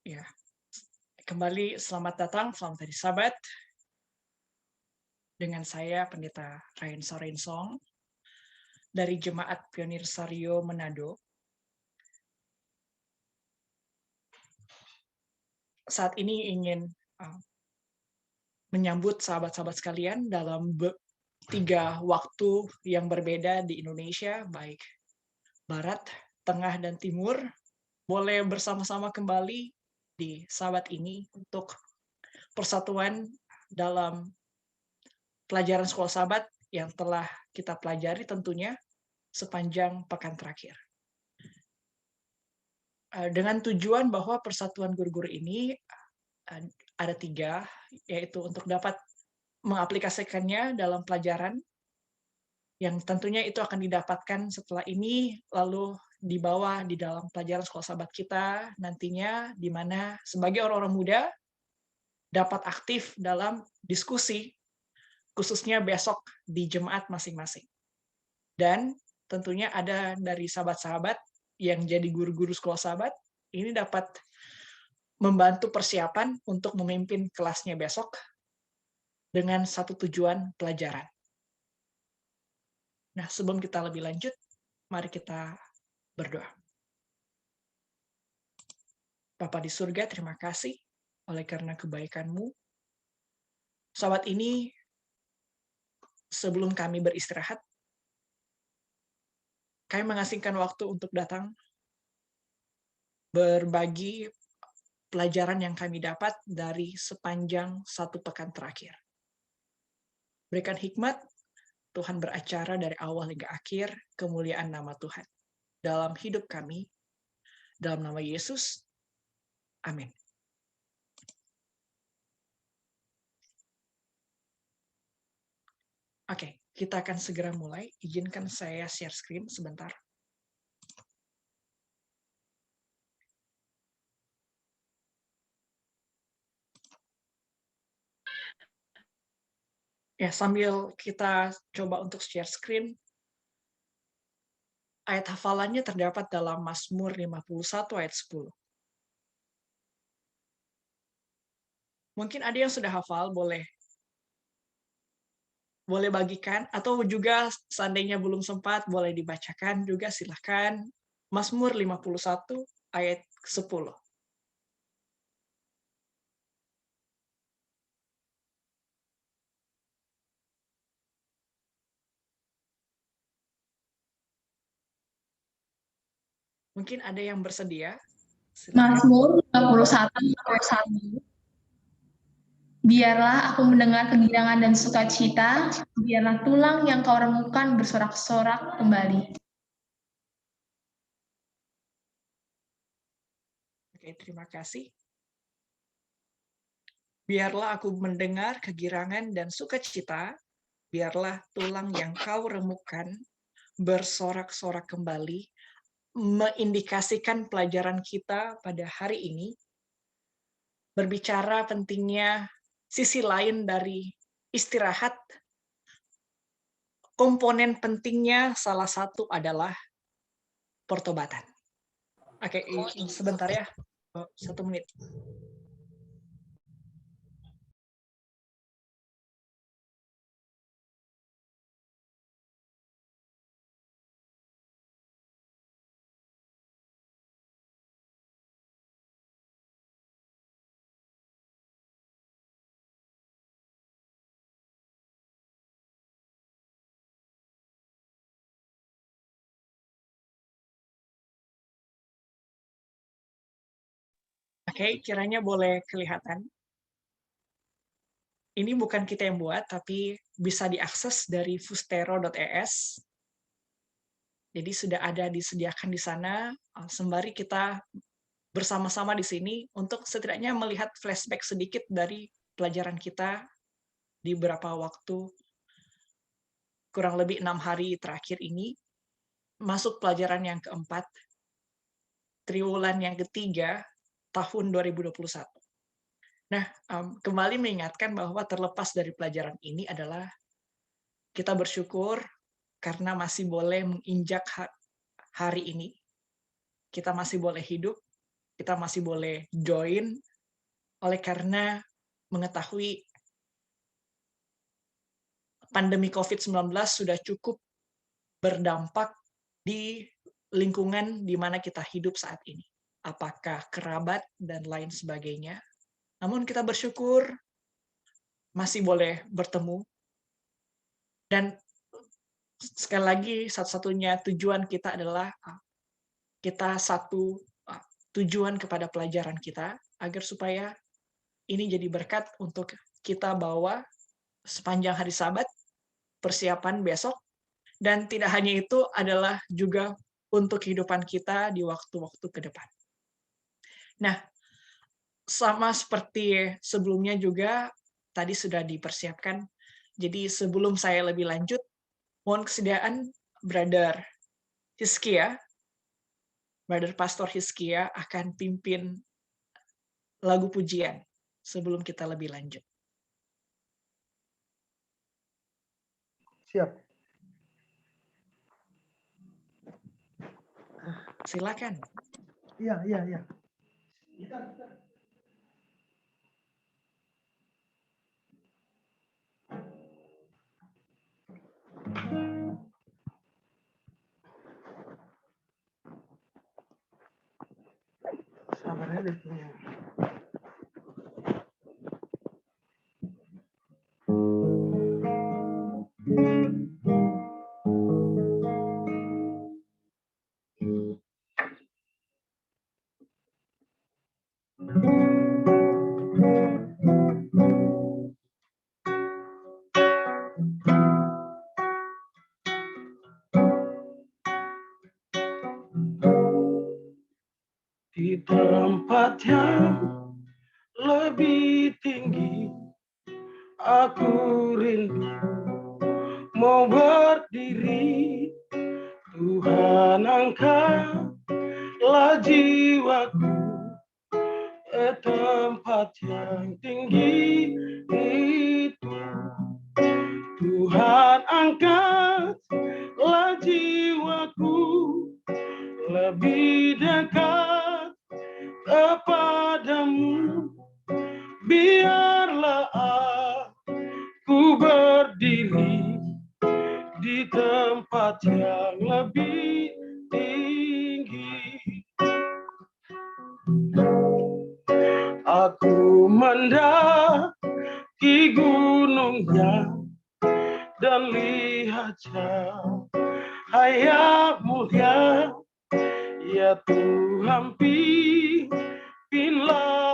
Ya, kembali selamat datang, selamat hari Sabat dengan saya Pendeta Ryan Sorensong dari Jemaat Pionir Sario Manado. Saat ini ingin menyambut sahabat-sahabat sekalian dalam 3 waktu yang berbeda di Indonesia, baik Barat, Tengah, dan Timur. Boleh bersama-sama kembali di Sabat ini untuk persatuan dalam pelajaran sekolah Sabat yang telah kita pelajari tentunya sepanjang pekan terakhir. Dengan tujuan bahwa persatuan guru-guru ini ada 3, yaitu untuk dapat mengaplikasikannya dalam pelajaran yang tentunya itu akan didapatkan setelah ini, lalu dibawa di dalam pelajaran sekolah Sabat kita nantinya, di mana sebagai orang-orang muda dapat aktif dalam diskusi, khususnya besok di jemaat masing-masing. Dan tentunya ada dari sahabat-sahabat yang jadi guru-guru sekolah Sabat, ini dapat membantu persiapan untuk memimpin kelasnya besok dengan satu tujuan pelajaran. Nah, sebelum kita lebih lanjut, mari kita berdoa. Bapa di surga, terima kasih oleh karena kebaikan-Mu. Sabat ini, sebelum kami beristirahat, kami mengasingkan waktu untuk datang berbagi pelajaran yang kami dapat dari sepanjang 1 pekan terakhir. Berikan hikmat, Tuhan beracara dari awal hingga akhir, kemuliaan nama Tuhan dalam hidup kami, dalam nama Yesus, amin. Oke, kita akan segera mulai. Izinkan saya share screen sebentar. Ya, sambil kita coba untuk share screen, ayat hafalannya terdapat dalam Mazmur 51 ayat 10. Mungkin ada yang sudah hafal, boleh bagikan, atau juga seandainya belum sempat, boleh dibacakan juga, silahkan. Mazmur 51 ayat 10. Mungkin ada yang bersedia? Silakan. Mazmur 51 ayat 1. Biarlah aku mendengar kegirangan dan sukacita, biarlah tulang yang kau remukkan bersorak-sorak kembali. Oke, terima kasih. Biarlah aku mendengar kegirangan dan sukacita, biarlah tulang yang kau remukkan bersorak-sorak kembali, mengindikasikan pelajaran kita pada hari ini, berbicara pentingnya sisi lain dari istirahat. Komponen pentingnya salah satu adalah pertobatan. Oke, sebentar ya, 1 menit. Oke, kiranya boleh kelihatan. Ini bukan kita yang buat, tapi bisa diakses dari fustero.es. Jadi sudah ada disediakan di sana, sembari kita bersama-sama di sini untuk setidaknya melihat flashback sedikit dari pelajaran kita di beberapa waktu, kurang lebih 6 hari terakhir ini, masuk pelajaran yang keempat, triwulan yang ketiga, tahun 2021. Nah, kembali mengingatkan bahwa terlepas dari pelajaran ini adalah kita bersyukur karena masih boleh menginjak hari ini. Kita masih boleh hidup, kita masih boleh join oleh karena mengetahui pandemi COVID-19 sudah cukup berdampak di lingkungan di mana kita hidup saat ini. Apakah kerabat dan lain sebagainya. Namun kita bersyukur masih boleh bertemu. Dan sekali lagi, satu-satunya tujuan kita adalah kita satu tujuan kepada pelajaran kita, agar supaya ini jadi berkat untuk kita bawa sepanjang hari Sabat, persiapan besok, dan tidak hanya itu adalah juga untuk kehidupan kita di waktu-waktu ke depan. Nah, sama seperti sebelumnya juga, tadi sudah dipersiapkan. Jadi sebelum saya lebih lanjut, mohon kesediaan Brother Hizkia, Brother Pastor Hizkia akan pimpin lagu pujian sebelum kita lebih lanjut. Siap. Silakan. Iya. Sabar aja deh. Di tempat yang lebih tinggi, aku rindu mau berdiri. Tuhan, angkatlah jiwaku ke tempat yang tinggi itu. Tuhan, angkatlah jiwaku lebih dekat kepadamu. Biarlah aku berdiri di tempat yang lebih tinggi. Aku mendaki gunungnya dan lihat cahaya mulia. Ya Tuhan, pimpinlah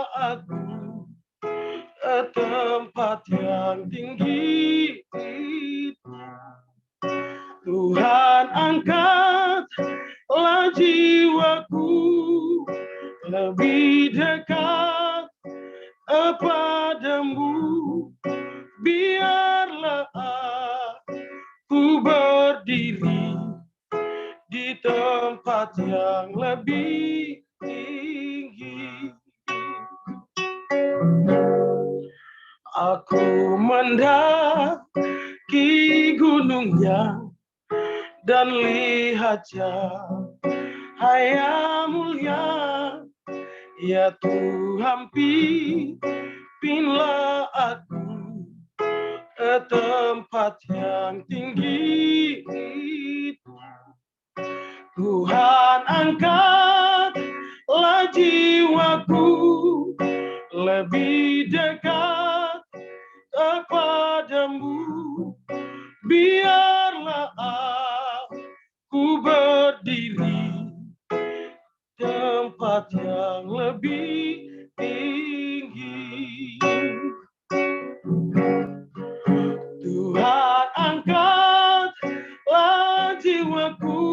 aku ke tempat yang tinggi itu. Tuhan, angkatlah jiwaku lebih dekat kepadamu. Biarlah aku berdiri di tempat yang lebih tinggi. Aku mendaki gunungnya dan lihat cahaya mulia. Ya Tuhan, pimpinlah aku ke tempat yang tinggi itu. Tuhan, angkatlah jiwaku lebih dekat kepadamu. Biarlah aku berdiri tempat yang lebih tinggi. Tuhan, angkatlah jiwaku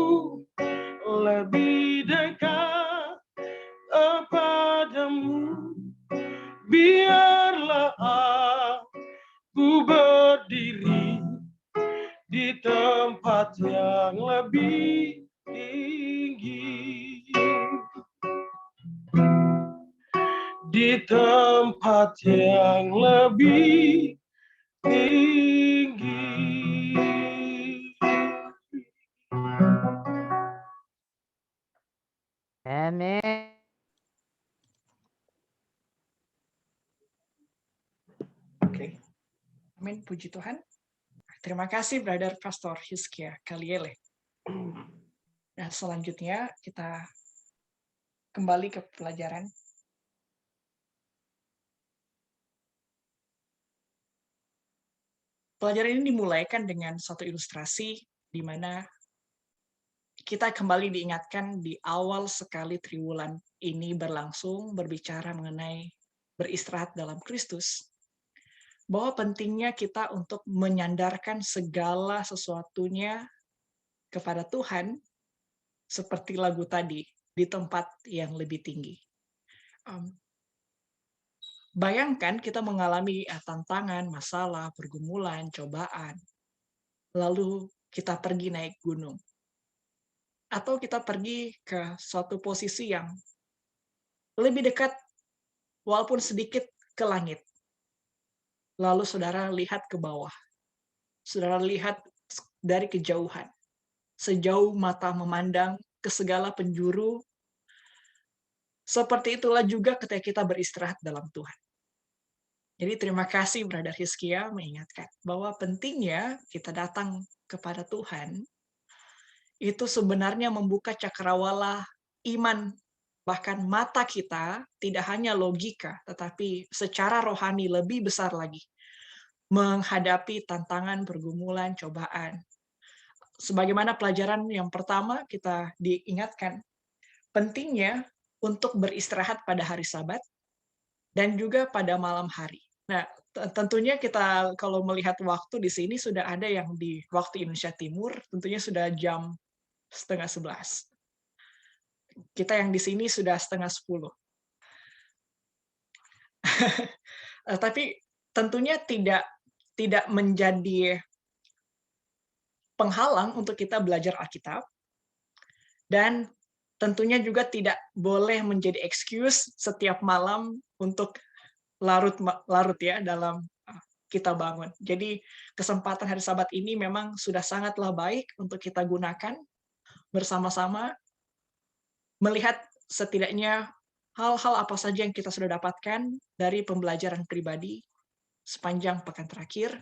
lebih dekat kepadamu. Biarlah aku berdiri di tempat yang lebih tinggi. Di tempat yang lebih tinggi. Amen. Amin, puji Tuhan. Terima kasih Brother Pastor Hizkia Kaliele. Nah, selanjutnya kita kembali ke pelajaran. Pelajaran ini dimulaikan dengan satu ilustrasi di mana kita kembali diingatkan di awal sekali triwulan ini berlangsung berbicara mengenai beristirahat dalam Kristus, bahwa pentingnya kita untuk menyandarkan segala sesuatunya kepada Tuhan, seperti lagu tadi, di tempat yang lebih tinggi. Bayangkan kita mengalami tantangan, masalah, pergumulan, cobaan, lalu kita pergi naik gunung. Atau kita pergi ke suatu posisi yang lebih dekat, walaupun sedikit, ke langit. Lalu saudara lihat ke bawah. Saudara lihat dari kejauhan. Sejauh mata memandang ke segala penjuru. Seperti itulah juga ketika kita beristirahat dalam Tuhan. Jadi terima kasih Brother Hizkia mengingatkan bahwa pentingnya kita datang kepada Tuhan itu sebenarnya membuka cakrawala iman, bahkan mata kita tidak hanya logika, tetapi secara rohani lebih besar lagi menghadapi tantangan, pergumulan, cobaan. Sebagaimana pelajaran yang pertama kita diingatkan pentingnya untuk beristirahat pada hari Sabat dan juga pada malam hari. Nah, tentunya kita kalau melihat waktu di sini sudah ada yang di waktu Indonesia Timur, tentunya sudah jam 10:30. Kita yang di sini sudah 9:30. Tapi tentunya tidak menjadi penghalang untuk kita belajar Alkitab, dan tentunya juga tidak boleh menjadi excuse setiap malam untuk larut ya dalam kita bangun. Jadi kesempatan hari Sabat ini memang sudah sangatlah baik untuk kita gunakan bersama-sama, melihat setidaknya hal-hal apa saja yang kita sudah dapatkan dari pembelajaran pribadi sepanjang pekan terakhir.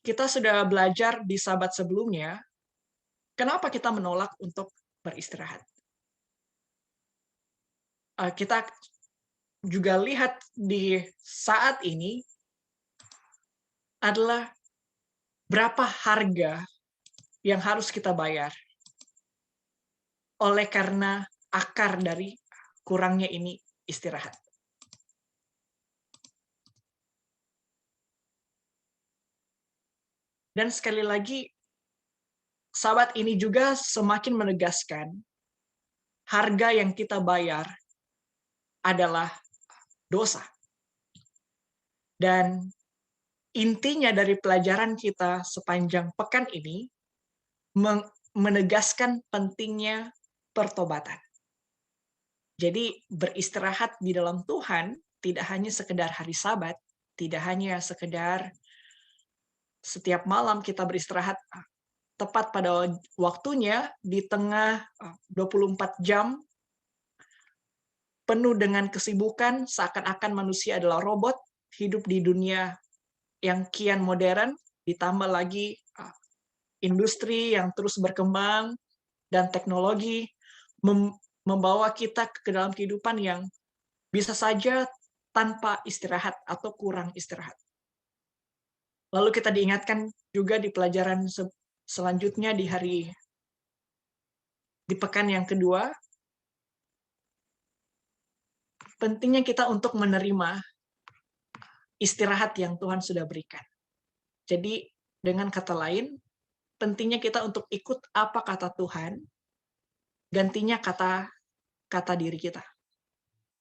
Kita sudah belajar di Sabat sebelumnya, kenapa kita menolak untuk beristirahat. Kita juga lihat di saat ini adalah berapa harga yang harus kita bayar oleh karena akar dari kurangnya ini istirahat. Dan sekali lagi, Sabat ini juga semakin menegaskan harga yang kita bayar adalah dosa. Dan intinya dari pelajaran kita sepanjang pekan ini menegaskan pentingnya pertobatan. Jadi beristirahat di dalam Tuhan tidak hanya sekedar hari Sabat, tidak hanya sekedar setiap malam kita beristirahat tepat pada waktunya di tengah 24 jam penuh dengan kesibukan, seakan-akan manusia adalah robot, hidup di dunia yang kian modern, ditambah lagi industri yang terus berkembang, dan teknologi membawa kita ke dalam kehidupan yang bisa saja tanpa istirahat atau kurang istirahat. Lalu kita diingatkan juga di pelajaran selanjutnya di pekan yang kedua, pentingnya kita untuk menerima istirahat yang Tuhan sudah berikan. Jadi dengan kata lain, pentingnya kita untuk ikut apa kata Tuhan, gantinya kata diri kita.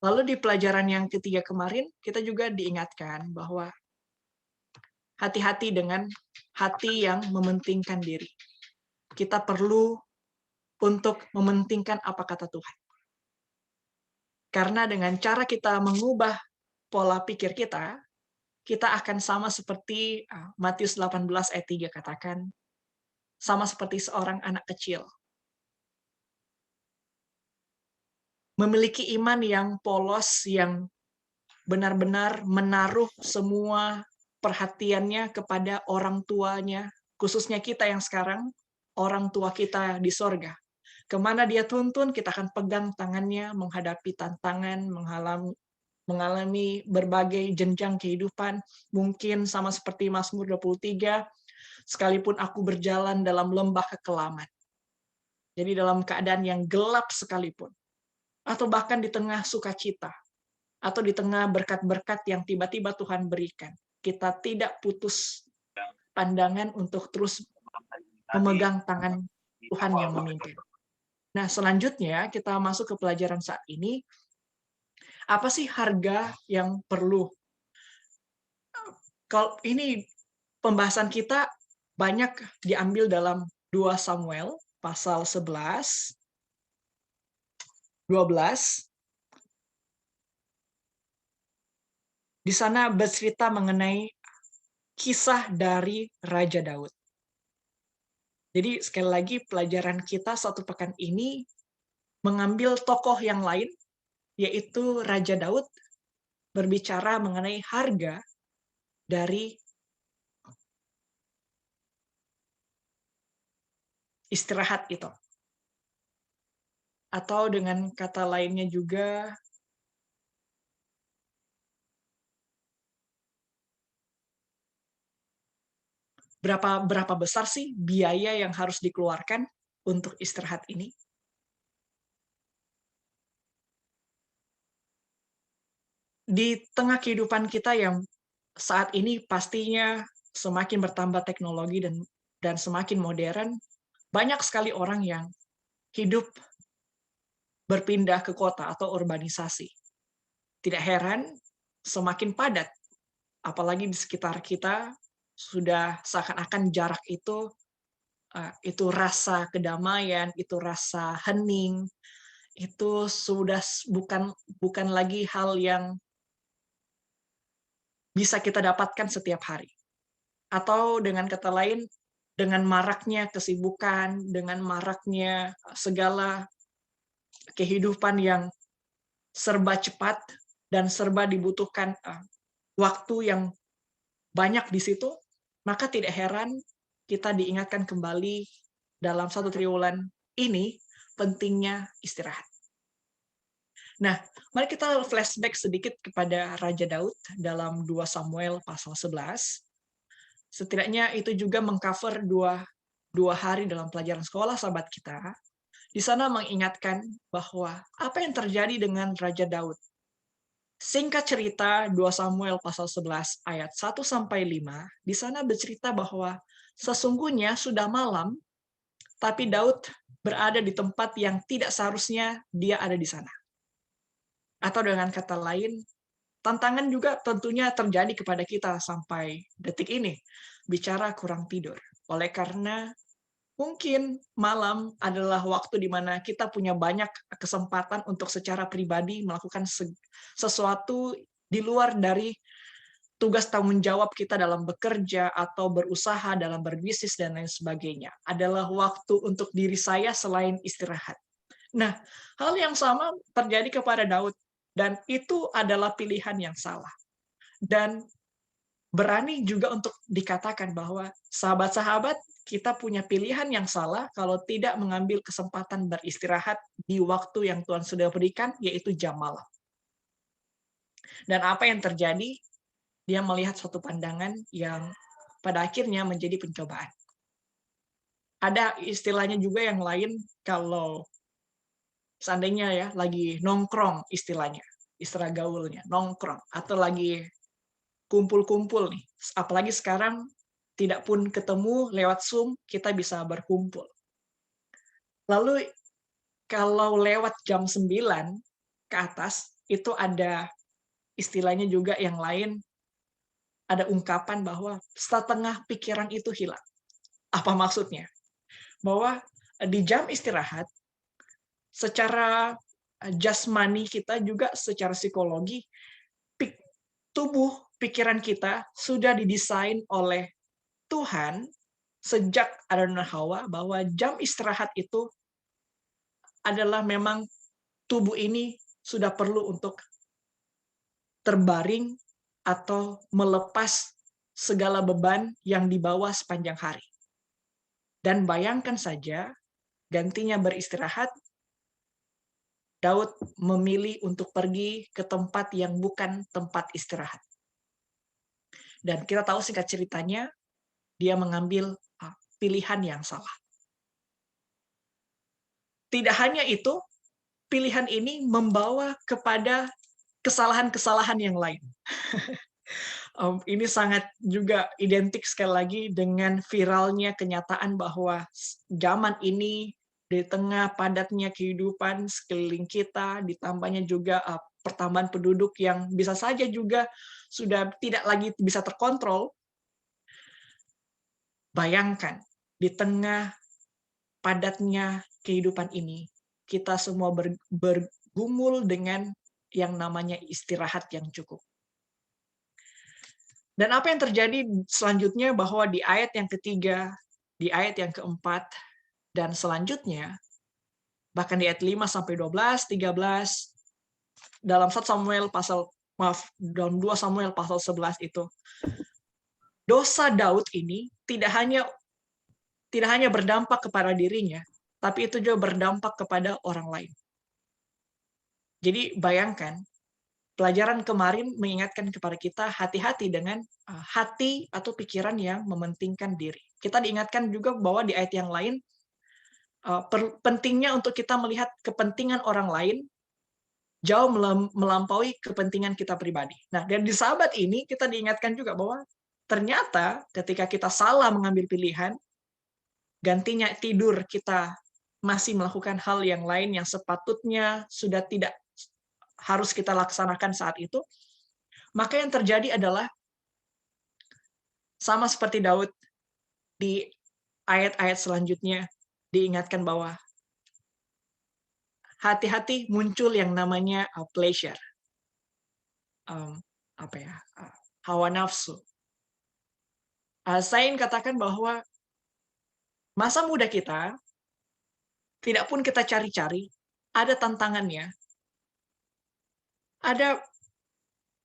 Lalu di pelajaran yang ketiga kemarin, kita juga diingatkan bahwa hati-hati dengan hati yang mementingkan diri. Kita perlu untuk mementingkan apa kata Tuhan. Karena dengan cara kita mengubah pola pikir kita akan sama seperti Matius 18 ayat 3 katakan, sama seperti seorang anak kecil. Memiliki iman yang polos, yang benar-benar menaruh semua perhatiannya kepada orang tuanya, khususnya kita yang sekarang, orang tua kita di sorga. Kemana dia tuntun, kita akan pegang tangannya menghadapi tantangan, mengalami berbagai jenjang kehidupan, mungkin sama seperti Mazmur 23, sekalipun aku berjalan dalam lembah kekelaman. Jadi dalam keadaan yang gelap sekalipun, atau bahkan di tengah sukacita, atau di tengah berkat-berkat yang tiba-tiba Tuhan berikan, kita tidak putus pandangan untuk terus memegang tangan Tuhan yang memimpin. Nah, selanjutnya kita masuk ke pelajaran saat ini. Apa sih harga yang perlu? Kalau ini pembahasan kita banyak diambil dalam 2 Samuel pasal 11, 12. Di sana bercerita mengenai kisah dari Raja Daud. Jadi sekali lagi pelajaran kita satu pekan ini mengambil tokoh yang lain, yaitu Raja Daud, berbicara mengenai harga dari istirahat itu. Atau dengan kata lainnya juga, berapa besar sih biaya yang harus dikeluarkan untuk istirahat ini? Di tengah kehidupan kita yang saat ini pastinya semakin bertambah teknologi dan semakin modern, banyak sekali orang yang hidup berpindah ke kota atau urbanisasi. Tidak heran semakin padat, apalagi di sekitar kita sudah seakan-akan jarak itu rasa kedamaian, itu rasa hening, itu sudah bukan lagi hal yang bisa kita dapatkan setiap hari. Atau dengan kata lain, dengan maraknya kesibukan, dengan maraknya segala kehidupan yang serba cepat dan serba dibutuhkan waktu yang banyak di situ, maka tidak heran kita diingatkan kembali dalam 1 triwulan ini pentingnya istirahat. Nah, mari kita flashback sedikit kepada Raja Daud dalam 2 Samuel pasal 11. Setidaknya itu juga mengcover dua hari dalam pelajaran sekolah sahabat kita. Di sana mengingatkan bahwa apa yang terjadi dengan Raja Daud. Singkat cerita, 2 Samuel pasal 11 ayat 1-5, di sana bercerita bahwa sesungguhnya sudah malam, tapi Daud berada di tempat yang tidak seharusnya dia ada di sana. Atau dengan kata lain, tantangan juga tentunya terjadi kepada kita sampai detik ini, bicara kurang tidur. Oleh karena mungkin malam adalah waktu di mana kita punya banyak kesempatan untuk secara pribadi melakukan sesuatu di luar dari tugas tanggung jawab kita dalam bekerja atau berusaha dalam berbisnis dan lain sebagainya. Adalah waktu untuk diri saya selain istirahat. Nah, hal yang sama terjadi kepada Daud dan itu adalah pilihan yang salah. Dan berani juga untuk dikatakan bahwa sahabat-sahabat kita punya pilihan yang salah kalau tidak mengambil kesempatan beristirahat di waktu yang Tuhan sudah berikan, yaitu jam malam. Dan apa yang terjadi? Dia melihat suatu pandangan yang pada akhirnya menjadi pencobaan. Ada istilahnya juga yang lain kalau seandainya ya lagi nongkrong istilahnya, istilah gaulnya, nongkrong atau lagi kumpul-kumpul nih. Apalagi sekarang tidak pun ketemu lewat Zoom, kita bisa berkumpul. Lalu kalau lewat jam 9 ke atas, itu ada istilahnya juga yang lain, ada ungkapan bahwa setengah pikiran itu hilang. Apa maksudnya? Bahwa di jam istirahat, secara jasmani kita juga secara psikologi, tubuh pikiran kita sudah didesain oleh Tuhan sejak Adam dan Hawa bahwa jam istirahat itu adalah memang tubuh ini sudah perlu untuk terbaring atau melepas segala beban yang dibawa sepanjang hari. Dan bayangkan saja, gantinya beristirahat, Daud memilih untuk pergi ke tempat yang bukan tempat istirahat. Dan kita tahu singkat ceritanya, dia mengambil pilihan yang salah. Tidak hanya itu, pilihan ini membawa kepada kesalahan-kesalahan yang lain. Ini sangat juga identik sekali lagi dengan viralnya kenyataan bahwa zaman ini di tengah padatnya kehidupan sekeliling kita, ditambahnya juga pertambahan penduduk yang bisa saja juga sudah tidak lagi bisa terkontrol. Bayangkan, di tengah padatnya kehidupan ini, kita semua bergumul dengan yang namanya istirahat yang cukup. Dan apa yang terjadi selanjutnya bahwa di ayat yang ketiga, di ayat yang keempat, dan selanjutnya, bahkan di ayat 5-12, 13, dalam 1 Samuel pasal, dalam 2 Samuel pasal 11 itu, dosa Daud ini tidak hanya berdampak kepada dirinya, tapi itu juga berdampak kepada orang lain. Jadi bayangkan, pelajaran kemarin mengingatkan kepada kita hati-hati dengan hati atau pikiran yang mementingkan diri. Kita diingatkan juga bahwa di ayat yang lain, pentingnya untuk kita melihat kepentingan orang lain jauh melampaui kepentingan kita pribadi. Nah, dan di sahabat ini kita diingatkan juga bahwa ternyata ketika kita salah mengambil pilihan, gantinya tidur kita masih melakukan hal yang lain yang sepatutnya sudah tidak harus kita laksanakan saat itu, maka yang terjadi adalah sama seperti Daud di ayat-ayat selanjutnya diingatkan bahwa hati-hati muncul yang namanya pleasure, hawa nafsu. Saya ingin katakan bahwa masa muda kita tidak pun kita cari-cari, ada tantangannya, ada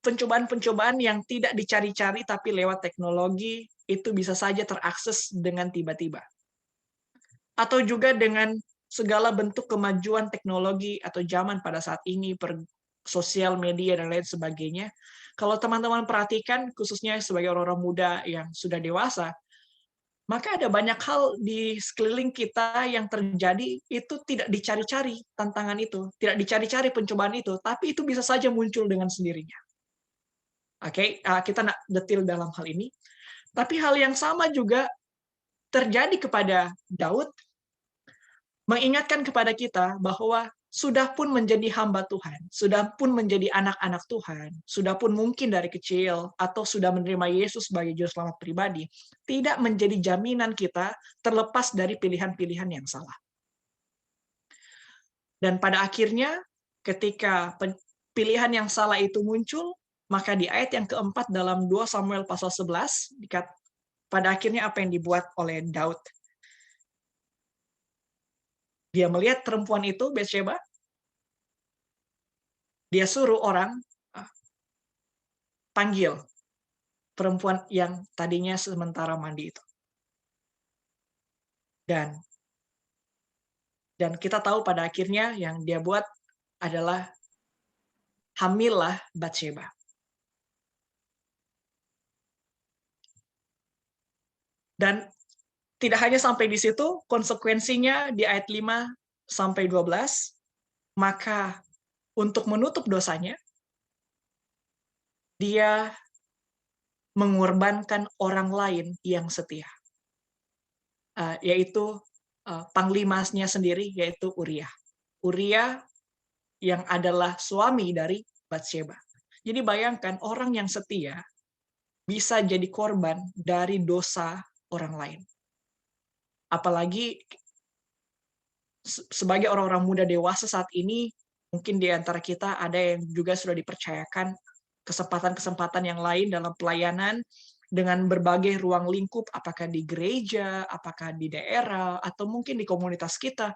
pencobaan-pencobaan yang tidak dicari-cari tapi lewat teknologi itu bisa saja terakses dengan tiba-tiba. Atau juga dengan segala bentuk kemajuan teknologi atau zaman pada saat ini, per sosial media dan lain sebagainya. Kalau teman-teman perhatikan, khususnya sebagai orang-orang muda yang sudah dewasa, maka ada banyak hal di sekeliling kita yang terjadi itu tidak dicari-cari tantangan itu, tidak dicari-cari pencobaan itu, tapi itu bisa saja muncul dengan sendirinya. Oke, kita nak detil dalam hal ini. Tapi hal yang sama juga terjadi kepada Daud, mengingatkan kepada kita bahwa sudah pun menjadi hamba Tuhan, sudah pun menjadi anak-anak Tuhan, sudah pun mungkin dari kecil, atau sudah menerima Yesus sebagai juru selamat pribadi, tidak menjadi jaminan kita terlepas dari pilihan-pilihan yang salah. Dan pada akhirnya, ketika pilihan yang salah itu muncul, maka di ayat yang keempat dalam 2 Samuel pasal 11, pada akhirnya apa yang dibuat oleh Daud? Dia melihat perempuan itu, Batsheba, dia suruh orang panggil perempuan yang tadinya sementara mandi itu. Dan kita tahu pada akhirnya yang dia buat adalah hamillah Batsheba. Dan tidak hanya sampai di situ, konsekuensinya di ayat 5-12, maka untuk menutup dosanya, dia mengorbankan orang lain yang setia, yaitu panglimanya sendiri, yaitu Uriah. Uriah yang adalah suami dari Batsheba. Jadi bayangkan orang yang setia bisa jadi korban dari dosa orang lain. Apalagi sebagai orang-orang muda dewasa saat ini, mungkin di antara kita ada yang juga sudah dipercayakan kesempatan-kesempatan yang lain dalam pelayanan dengan berbagai ruang lingkup, apakah di gereja, apakah di daerah, atau mungkin di komunitas kita.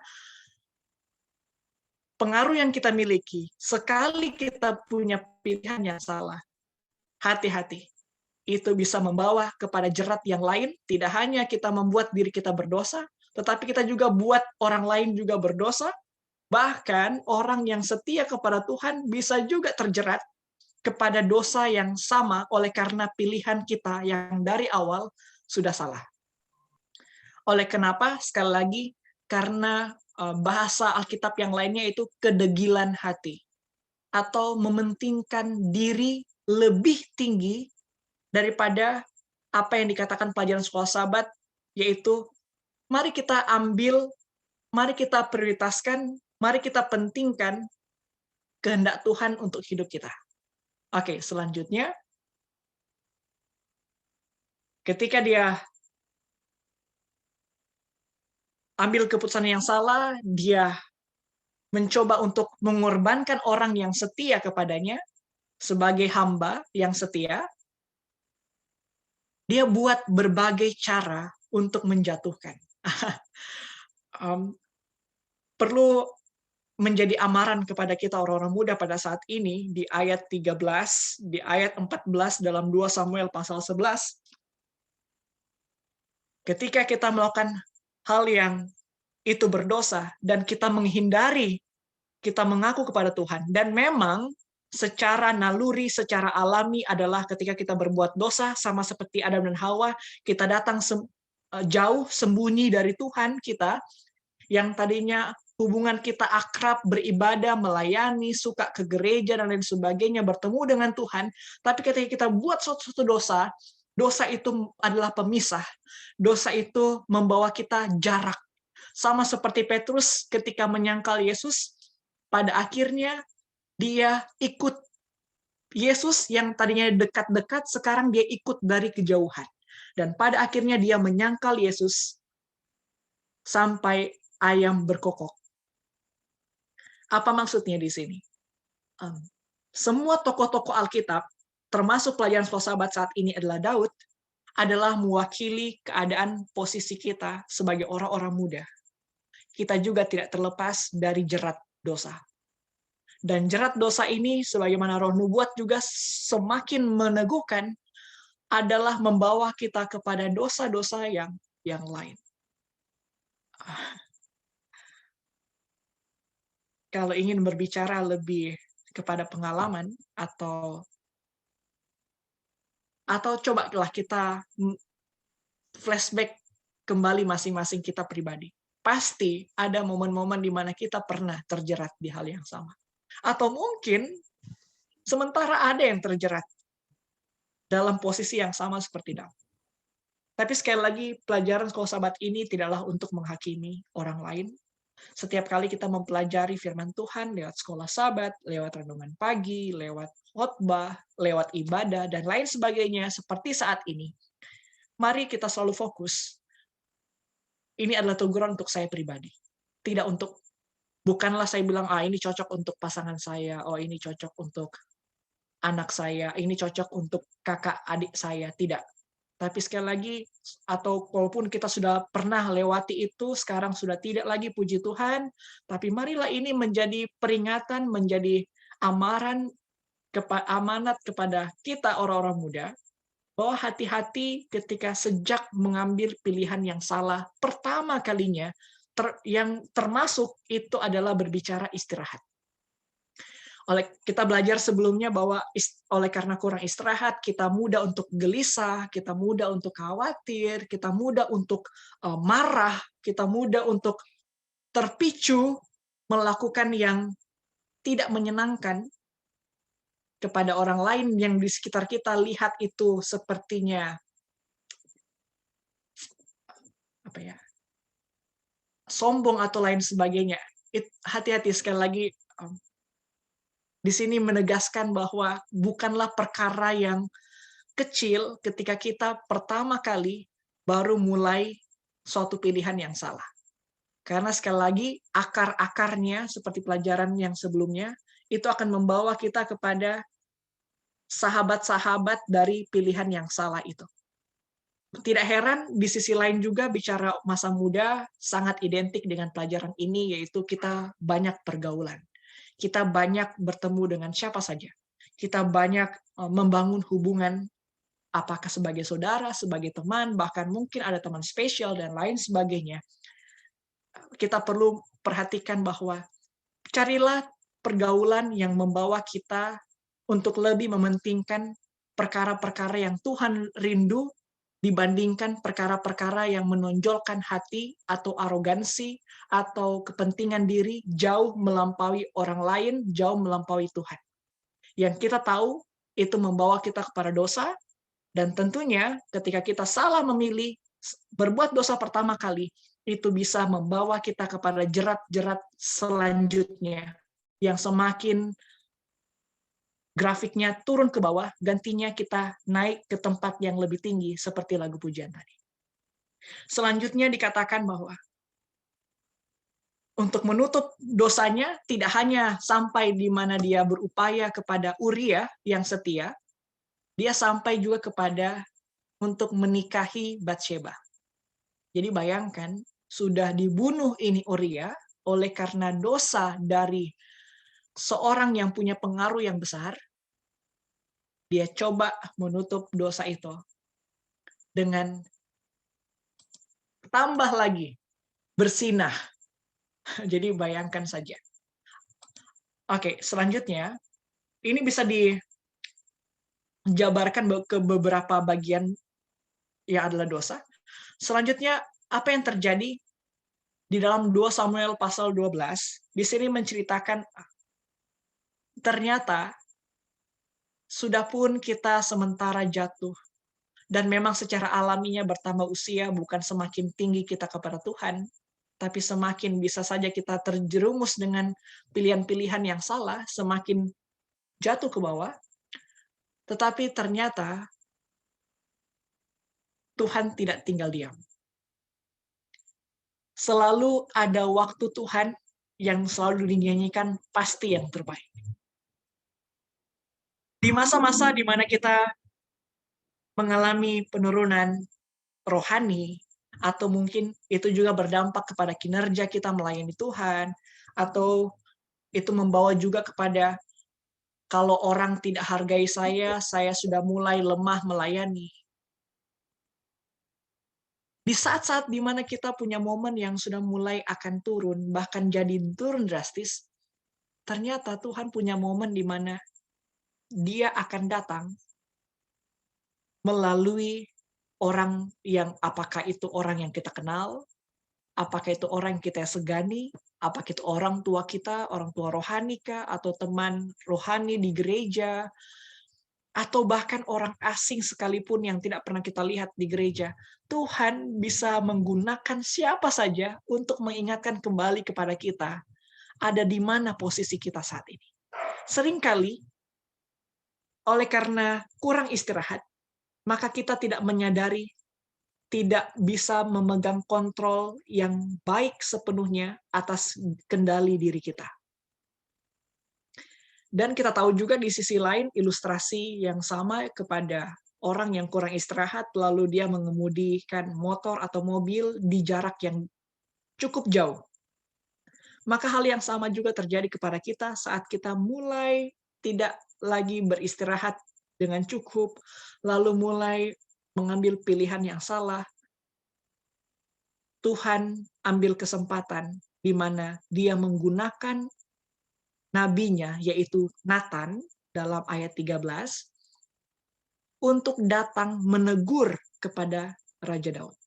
Pengaruh yang kita miliki, sekali kita punya pilihan yang salah, hati-hati. itu bisa membawa kepada jerat yang lain. Tidak hanya kita membuat diri kita berdosa, tetapi kita juga buat orang lain juga berdosa. Bahkan orang yang setia kepada Tuhan bisa juga terjerat kepada dosa yang sama oleh karena pilihan kita yang dari awal sudah salah. Oleh kenapa? Sekali lagi, karena bahasa Alkitab yang lainnya itu kedegilan hati. Atau mementingkan diri lebih tinggi daripada apa yang dikatakan pelajaran sekolah Sabat, yaitu mari kita ambil, mari kita prioritaskan, mari kita pentingkan kehendak Tuhan untuk hidup kita. Oke, selanjutnya, ketika dia ambil keputusan yang salah, dia mencoba untuk mengorbankan orang yang setia kepadanya sebagai hamba yang setia. Dia buat berbagai cara untuk menjatuhkan. Perlu menjadi amaran kepada kita orang-orang muda pada saat ini di ayat 13, di ayat 14 dalam 2 Samuel pasal 11. Ketika kita melakukan hal yang itu berdosa dan kita menghindari, kita mengaku kepada Tuhan. Dan memang secara naluri, secara alami adalah ketika kita berbuat dosa, sama seperti Adam dan Hawa, kita datang jauh sembunyi dari Tuhan kita, yang tadinya hubungan kita akrab, beribadah, melayani, suka ke gereja, dan lain sebagainya, bertemu dengan Tuhan. Tapi ketika kita buat suatu dosa, dosa itu adalah pemisah. Dosa itu membawa kita jarak. Sama seperti Petrus ketika menyangkal Yesus, pada akhirnya dia ikut Yesus yang tadinya dekat-dekat, sekarang dia ikut dari kejauhan. Dan pada akhirnya dia menyangkal Yesus sampai ayam berkokok. Apa maksudnya di sini? Semua tokoh-tokoh Alkitab, termasuk pelajaran sekolah Sabat saat ini adalah Daud, adalah mewakili keadaan posisi kita sebagai orang-orang muda. Kita juga tidak terlepas dari jerat dosa. Dan jerat dosa ini, sebagaimana roh nubuat juga semakin meneguhkan, adalah membawa kita kepada dosa-dosa yang lain. Kalau ingin berbicara lebih kepada pengalaman, atau cobalah kita flashback kembali masing-masing kita pribadi. Pasti ada momen-momen di mana kita pernah terjerat di hal yang sama. Atau mungkin sementara ada yang terjerat dalam posisi yang sama seperti Daud. Tapi sekali lagi, pelajaran sekolah Sabat ini tidaklah untuk menghakimi orang lain. Setiap kali kita mempelajari firman Tuhan lewat sekolah Sabat, lewat renungan pagi, lewat khotbah, lewat ibadah, dan lain sebagainya seperti saat ini, mari kita selalu fokus. Ini adalah teguran untuk saya pribadi. Tidak untuk, bukanlah saya bilang, ini cocok untuk pasangan saya, ini cocok untuk anak saya, ini cocok untuk kakak adik saya. Tidak. Tapi sekali lagi, atau walaupun kita sudah pernah lewati itu, sekarang sudah tidak lagi, puji Tuhan, tapi marilah ini menjadi peringatan, menjadi amaran, amanat kepada kita orang-orang muda, bahwa hati-hati ketika sejak mengambil pilihan yang salah, pertama kalinya, yang termasuk itu adalah berbicara istirahat. Kita belajar sebelumnya bahwa oleh karena kurang istirahat, kita mudah untuk gelisah, kita mudah untuk khawatir, kita mudah untuk marah, kita mudah untuk terpicu melakukan yang tidak menyenangkan kepada orang lain yang di sekitar kita. Lihat itu sepertinya sombong atau lain sebagainya. Hati-hati, sekali lagi, di sini menegaskan bahwa bukanlah perkara yang kecil ketika kita pertama kali baru mulai suatu pilihan yang salah. Karena sekali lagi, akar-akarnya seperti pelajaran yang sebelumnya, itu akan membawa kita kepada sahabat-sahabat dari pilihan yang salah itu. Tidak heran, di sisi lain juga bicara masa muda sangat identik dengan pelajaran ini, yaitu kita banyak pergaulan. Kita banyak bertemu dengan siapa saja. Kita banyak membangun hubungan apakah sebagai saudara, sebagai teman, bahkan mungkin ada teman spesial dan lain sebagainya. Kita perlu perhatikan bahwa carilah pergaulan yang membawa kita untuk lebih mementingkan perkara-perkara yang Tuhan rindu dibandingkan perkara-perkara yang menonjolkan hati atau arogansi atau kepentingan diri jauh melampaui orang lain, jauh melampaui Tuhan. Yang kita tahu itu membawa kita kepada dosa, dan tentunya ketika kita salah memilih berbuat dosa pertama kali, itu bisa membawa kita kepada jerat-jerat selanjutnya yang semakin grafiknya turun ke bawah, gantinya kita naik ke tempat yang lebih tinggi, seperti lagu pujian tadi. Selanjutnya dikatakan bahwa untuk menutup dosanya, tidak hanya sampai di mana dia berupaya kepada Uria yang setia, dia sampai juga kepada untuk menikahi Batsheba. Jadi bayangkan, sudah dibunuh ini Uria, oleh karena dosa dari seorang yang punya pengaruh yang besar, dia coba menutup dosa itu dengan tambah lagi bersinah. Jadi bayangkan saja. Oke, selanjutnya ini bisa dijabarkan ke beberapa bagian yang adalah dosa. Selanjutnya apa yang terjadi di dalam 2 Samuel pasal 12? Di sini menceritakan ternyata sudah pun kita sementara jatuh, dan memang secara alaminya bertambah usia, bukan semakin tinggi kita kepada Tuhan, tapi semakin bisa saja kita terjerumus dengan pilihan-pilihan yang salah, semakin jatuh ke bawah. Tetapi ternyata Tuhan tidak tinggal diam. Selalu ada waktu Tuhan yang selalu dinyanyikan pasti yang terbaik. Di masa-masa di mana kita mengalami penurunan rohani, atau mungkin itu juga berdampak kepada kinerja kita melayani Tuhan, atau itu membawa juga kepada kalau orang tidak hargai saya sudah mulai lemah melayani. Di saat-saat di mana kita punya momen yang sudah mulai akan turun, bahkan jadi turun drastis, ternyata Tuhan punya momen di mana Dia akan datang melalui orang yang, apakah itu orang yang kita kenal, apakah itu orang yang kita segani, apakah itu orang tua kita, orang tua rohani kah, atau teman rohani di gereja, atau bahkan orang asing sekalipun yang tidak pernah kita lihat di gereja. Tuhan bisa menggunakan siapa saja untuk mengingatkan kembali kepada kita ada di mana posisi kita saat ini. Seringkali oleh karena kurang istirahat, maka kita tidak menyadari, tidak bisa memegang kontrol yang baik sepenuhnya atas kendali diri kita. Dan kita tahu juga di sisi lain ilustrasi yang sama kepada orang yang kurang istirahat, lalu dia mengemudikan motor atau mobil di jarak yang cukup jauh. Maka hal yang sama juga terjadi kepada kita saat kita mulai tidak lagi beristirahat dengan cukup, lalu mulai mengambil pilihan yang salah. Tuhan ambil kesempatan di mana Dia menggunakan nabinya, yaitu Nathan dalam ayat 13, untuk datang menegur kepada Raja Daud.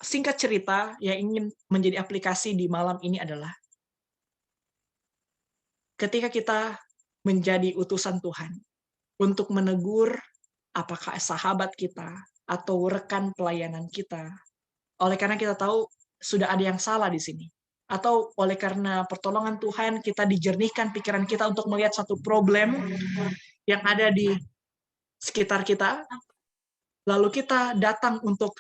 Singkat cerita, yang ingin menjadi aplikasi di malam ini adalah ketika kita menjadi utusan Tuhan untuk menegur apakah sahabat kita atau rekan pelayanan kita, oleh karena kita tahu sudah ada yang salah di sini, atau oleh karena pertolongan Tuhan kita dijernihkan pikiran kita untuk melihat satu problem yang ada di sekitar kita, lalu kita datang untuk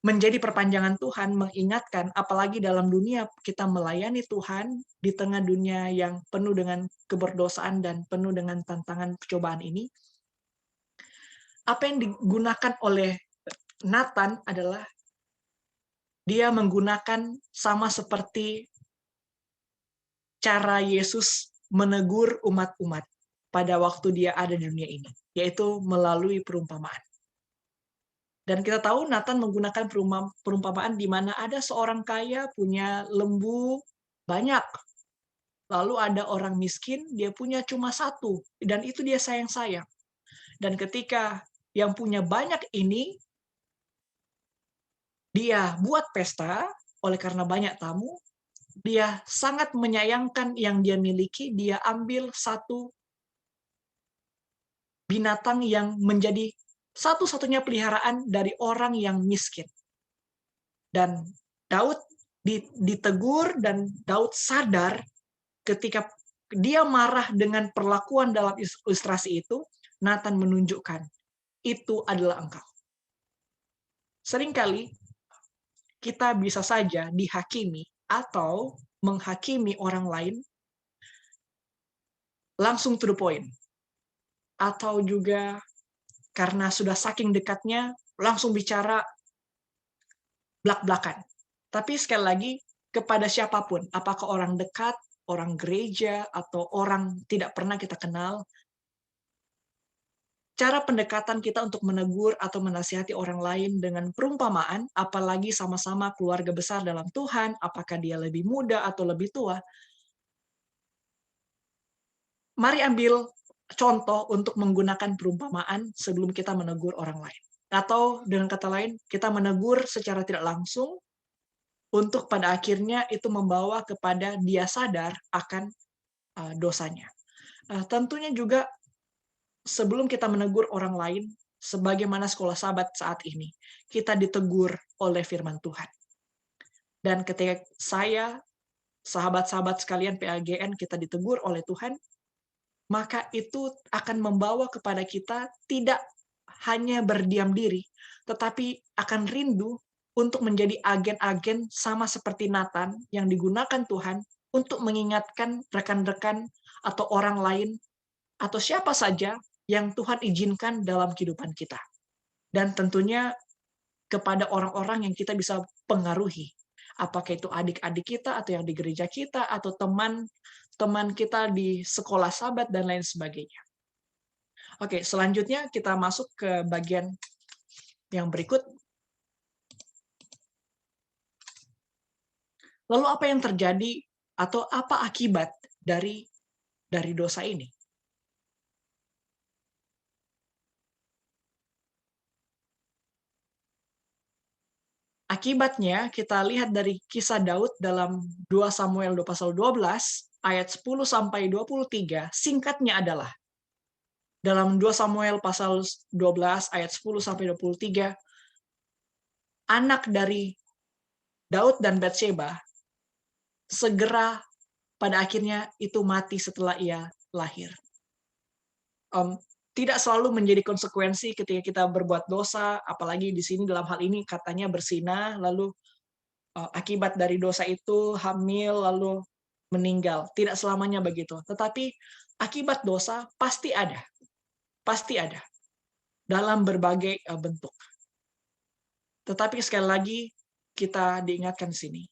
menjadi perpanjangan Tuhan, mengingatkan, apalagi dalam dunia kita melayani Tuhan, di tengah dunia yang penuh dengan keberdosaan dan penuh dengan tantangan percobaan ini. Apa yang digunakan oleh Nathan adalah dia menggunakan sama seperti cara Yesus menegur umat-umat pada waktu dia ada di dunia ini. yaitu melalui perumpamaan. Dan kita tahu Nathan menggunakan perumpamaan di mana ada seorang kaya punya lembu banyak. Lalu ada orang miskin, dia punya cuma satu, dan itu dia sayang-sayang. Dan ketika yang punya banyak ini, dia buat pesta, oleh karena banyak tamu, dia sangat menyayangkan yang dia miliki, dia ambil satu binatang yang menjadi satu-satunya peliharaan dari orang yang miskin. Dan Daud ditegur dan Daud sadar ketika dia marah dengan perlakuan dalam ilustrasi itu, Nathan menunjukkan, itu adalah engkau. Seringkali kita bisa saja dihakimi atau menghakimi orang lain langsung to the point. Atau juga karena sudah saking dekatnya, langsung bicara blak-blakan. Tapi sekali lagi, kepada siapapun, apakah orang dekat, orang gereja, atau orang tidak pernah kita kenal, cara pendekatan kita untuk menegur atau menasihati orang lain dengan perumpamaan, apalagi sama-sama keluarga besar dalam Tuhan, apakah dia lebih muda atau lebih tua, mari ambil contoh untuk menggunakan perumpamaan sebelum kita menegur orang lain. Atau dengan kata lain, kita menegur secara tidak langsung, untuk pada akhirnya itu membawa kepada dia sadar akan dosanya. Tentunya juga sebelum kita menegur orang lain, sebagaimana sekolah sahabat saat ini, kita ditegur oleh firman Tuhan. Dan ketika saya, sahabat-sahabat sekalian PAGN, kita ditegur oleh Tuhan, maka itu akan membawa kepada kita tidak hanya berdiam diri, tetapi akan rindu untuk menjadi agen-agen sama seperti Nathan yang digunakan Tuhan untuk mengingatkan rekan-rekan atau orang lain atau siapa saja yang Tuhan izinkan dalam kehidupan kita. Dan tentunya kepada orang-orang yang kita bisa pengaruhi. Apakah itu adik-adik kita atau yang di gereja kita atau teman-teman kita di sekolah sahabat dan lain sebagainya. Oke, selanjutnya kita masuk ke bagian yang berikut. Lalu apa yang terjadi atau apa akibat dari dosa ini? Akibatnya kita lihat dari kisah Daud dalam 2 Samuel 2 pasal 12 ayat 10 sampai 23, singkatnya adalah dalam 2 Samuel pasal 12 ayat 10 sampai 23, anak dari Daud dan Batsheba segera pada akhirnya itu mati setelah ia lahir. Tidak selalu menjadi konsekuensi ketika kita berbuat dosa, apalagi di sini dalam hal ini katanya berzina, lalu akibat dari dosa itu hamil, lalu meninggal. Tidak selamanya begitu. Tetapi akibat dosa pasti ada. Pasti ada. Dalam berbagai bentuk. Tetapi sekali lagi, kita diingatkan di sini.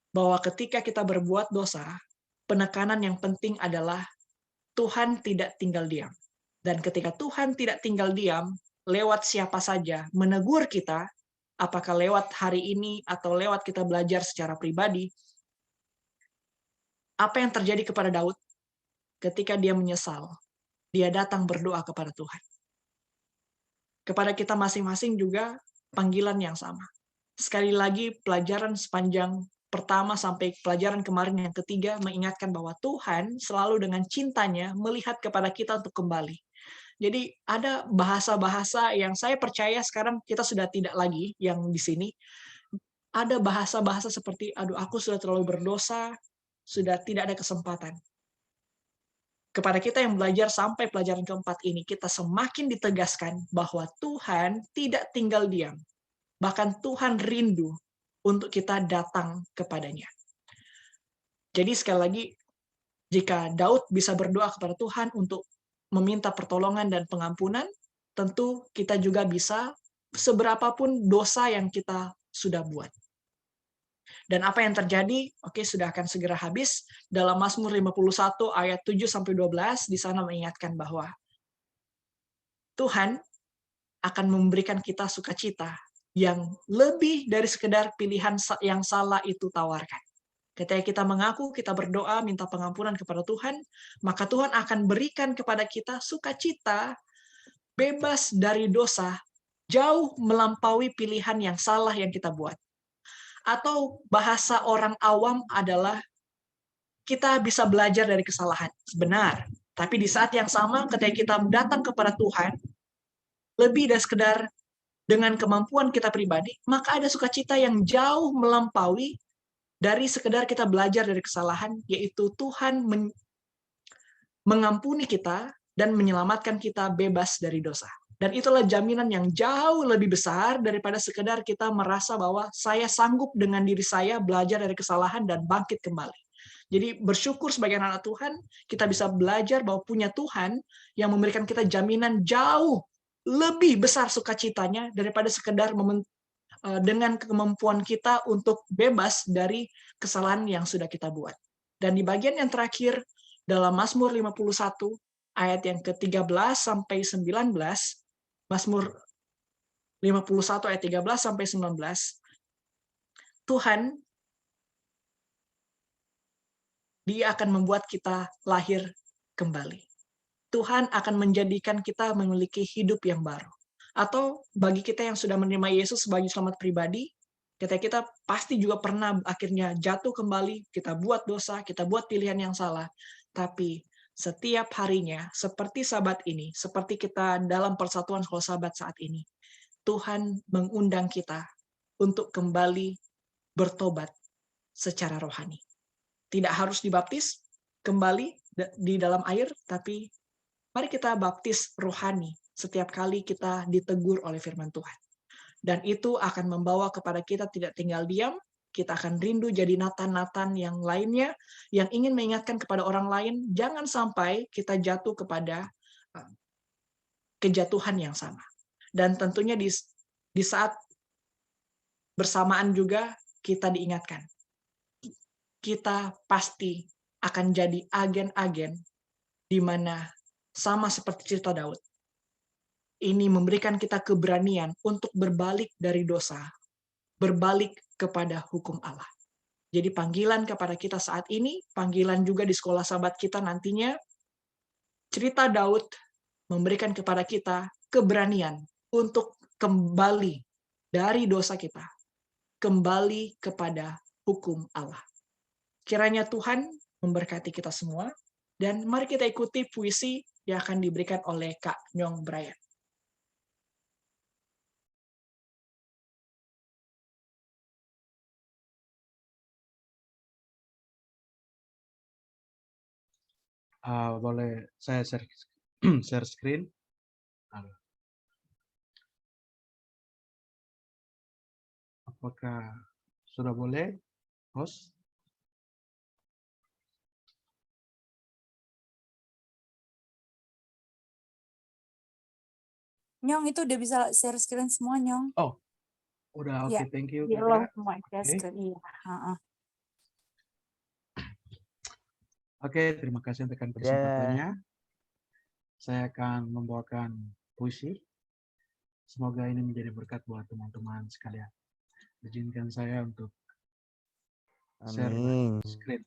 Bahwa ketika kita berbuat dosa, penekanan yang penting adalah Tuhan tidak tinggal diam. Dan ketika Tuhan tidak tinggal diam, lewat siapa saja menegur kita, apakah lewat hari ini atau lewat kita belajar secara pribadi, apa yang terjadi kepada Daud ketika dia menyesal, dia datang berdoa kepada Tuhan. Kepada kita masing-masing juga panggilan yang sama. Sekali lagi, pelajaran sepanjang pertama sampai pelajaran kemarin yang ketiga mengingatkan bahwa Tuhan selalu dengan cintanya melihat kepada kita untuk kembali. Jadi ada bahasa-bahasa yang saya percaya sekarang kita sudah tidak lagi yang di sini. Ada bahasa-bahasa seperti, aduh aku sudah terlalu berdosa, sudah tidak ada kesempatan. Kepada kita yang belajar sampai pelajaran keempat ini, kita semakin ditegaskan bahwa Tuhan tidak tinggal diam. Bahkan Tuhan rindu untuk kita datang kepadanya. Jadi sekali lagi, jika Daud bisa berdoa kepada Tuhan untuk meminta pertolongan dan pengampunan, tentu kita juga bisa seberapapun dosa yang kita sudah buat. Dan apa yang terjadi? Oke, sudah akan segera habis. Dalam Mazmur 51 ayat 7 sampai 12 di sana mengingatkan bahwa Tuhan akan memberikan kita sukacita yang lebih dari sekedar pilihan yang salah itu tawarkan. Ketika kita mengaku, kita berdoa, minta pengampunan kepada Tuhan, maka Tuhan akan berikan kepada kita sukacita bebas dari dosa, jauh melampaui pilihan yang salah yang kita buat. Atau bahasa orang awam adalah kita bisa belajar dari kesalahan. Benar. Tapi di saat yang sama ketika kita datang kepada Tuhan, lebih dari sekedar dengan kemampuan kita pribadi, maka ada sukacita yang jauh melampaui dari sekedar kita belajar dari kesalahan, yaitu Tuhan mengampuni kita dan menyelamatkan kita bebas dari dosa. Dan itulah jaminan yang jauh lebih besar daripada sekedar kita merasa bahwa saya sanggup dengan diri saya belajar dari kesalahan dan bangkit kembali. Jadi bersyukur sebagai anak Tuhan, kita bisa belajar bahwa punya Tuhan yang memberikan kita jaminan jauh lebih besar sukacitanya daripada sekedar dengan kemampuan kita untuk bebas dari kesalahan yang sudah kita buat. Dan di bagian yang terakhir, dalam Mazmur 51, ayat yang ke-13 sampai 19, Mazmur 51 ayat 13 sampai 19, Tuhan, Dia akan membuat kita lahir kembali. Tuhan akan menjadikan kita memiliki hidup yang baru. Atau bagi kita yang sudah menerima Yesus sebagai selamat pribadi, kita pasti juga pernah akhirnya jatuh kembali, kita buat dosa, kita buat pilihan yang salah. Tapi setiap harinya, seperti sahabat ini, seperti kita dalam persatuan sekolah sahabat saat ini, Tuhan mengundang kita untuk kembali bertobat secara rohani. Tidak harus dibaptis kembali di dalam air, tapi mari kita baptis rohani setiap kali kita ditegur oleh firman Tuhan. Dan itu akan membawa kepada kita tidak tinggal diam, kita akan rindu jadi Nathan-Nathan yang lainnya, yang ingin mengingatkan kepada orang lain, jangan sampai kita jatuh kepada kejatuhan yang sama. Dan tentunya di saat bersamaan juga kita diingatkan, kita pasti akan jadi agen-agen di mana sama seperti cerita Daud. Ini memberikan kita keberanian untuk berbalik dari dosa, berbalik kepada hukum Allah. Jadi panggilan kepada kita saat ini, panggilan juga di sekolah sahabat kita nantinya, cerita Daud memberikan kepada kita keberanian untuk kembali dari dosa kita, kembali kepada hukum Allah. Kiranya Tuhan memberkati kita semua, dan mari kita ikuti puisi yang akan diberikan oleh Kak Nyong Brian. Boleh saya share screen? Apakah sudah boleh, host? Nyong itu udah bisa share screen semua, Nyong. Oh, udah. Oke, Ya, thank you, di lo Kakak. semua share Oke. screen. Iya. Oke, terima kasih untuk kesempatannya. Saya akan membawakan puisi. Semoga ini menjadi berkat buat teman-teman sekalian. Izinkan saya untuk share screen.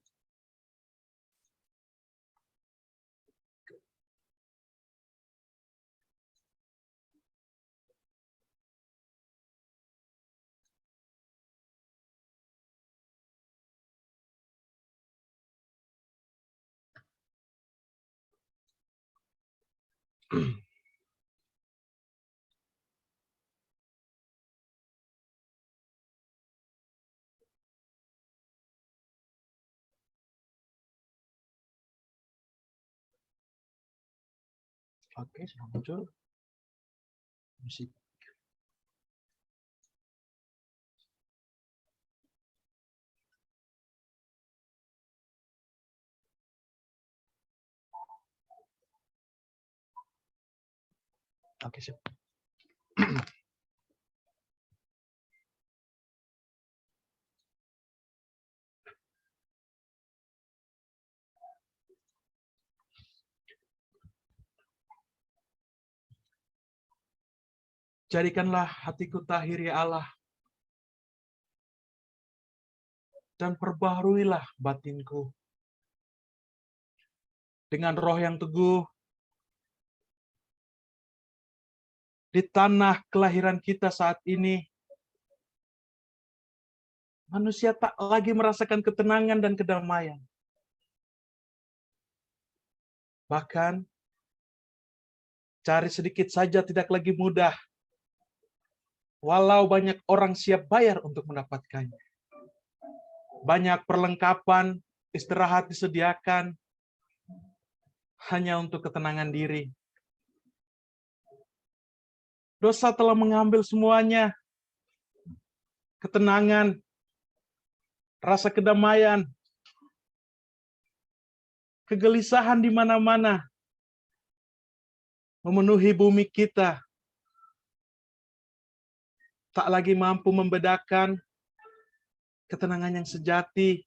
Oke, sudah muncul musik. Oke, siap. Jadikanlah hatiku tahir ya Allah, dan perbaharuilah batinku dengan roh yang teguh di tanah kelahiran kita saat ini. Manusia tak lagi merasakan ketenangan dan kedamaian. Bahkan, cari sedikit saja tidak lagi mudah, walau banyak orang siap bayar untuk mendapatkannya. Banyak perlengkapan, istirahat disediakan, hanya untuk ketenangan diri. Dosa telah mengambil semuanya, ketenangan, rasa kedamaian, kegelisahan di mana-mana, memenuhi bumi kita, tak lagi mampu membedakan ketenangan yang sejati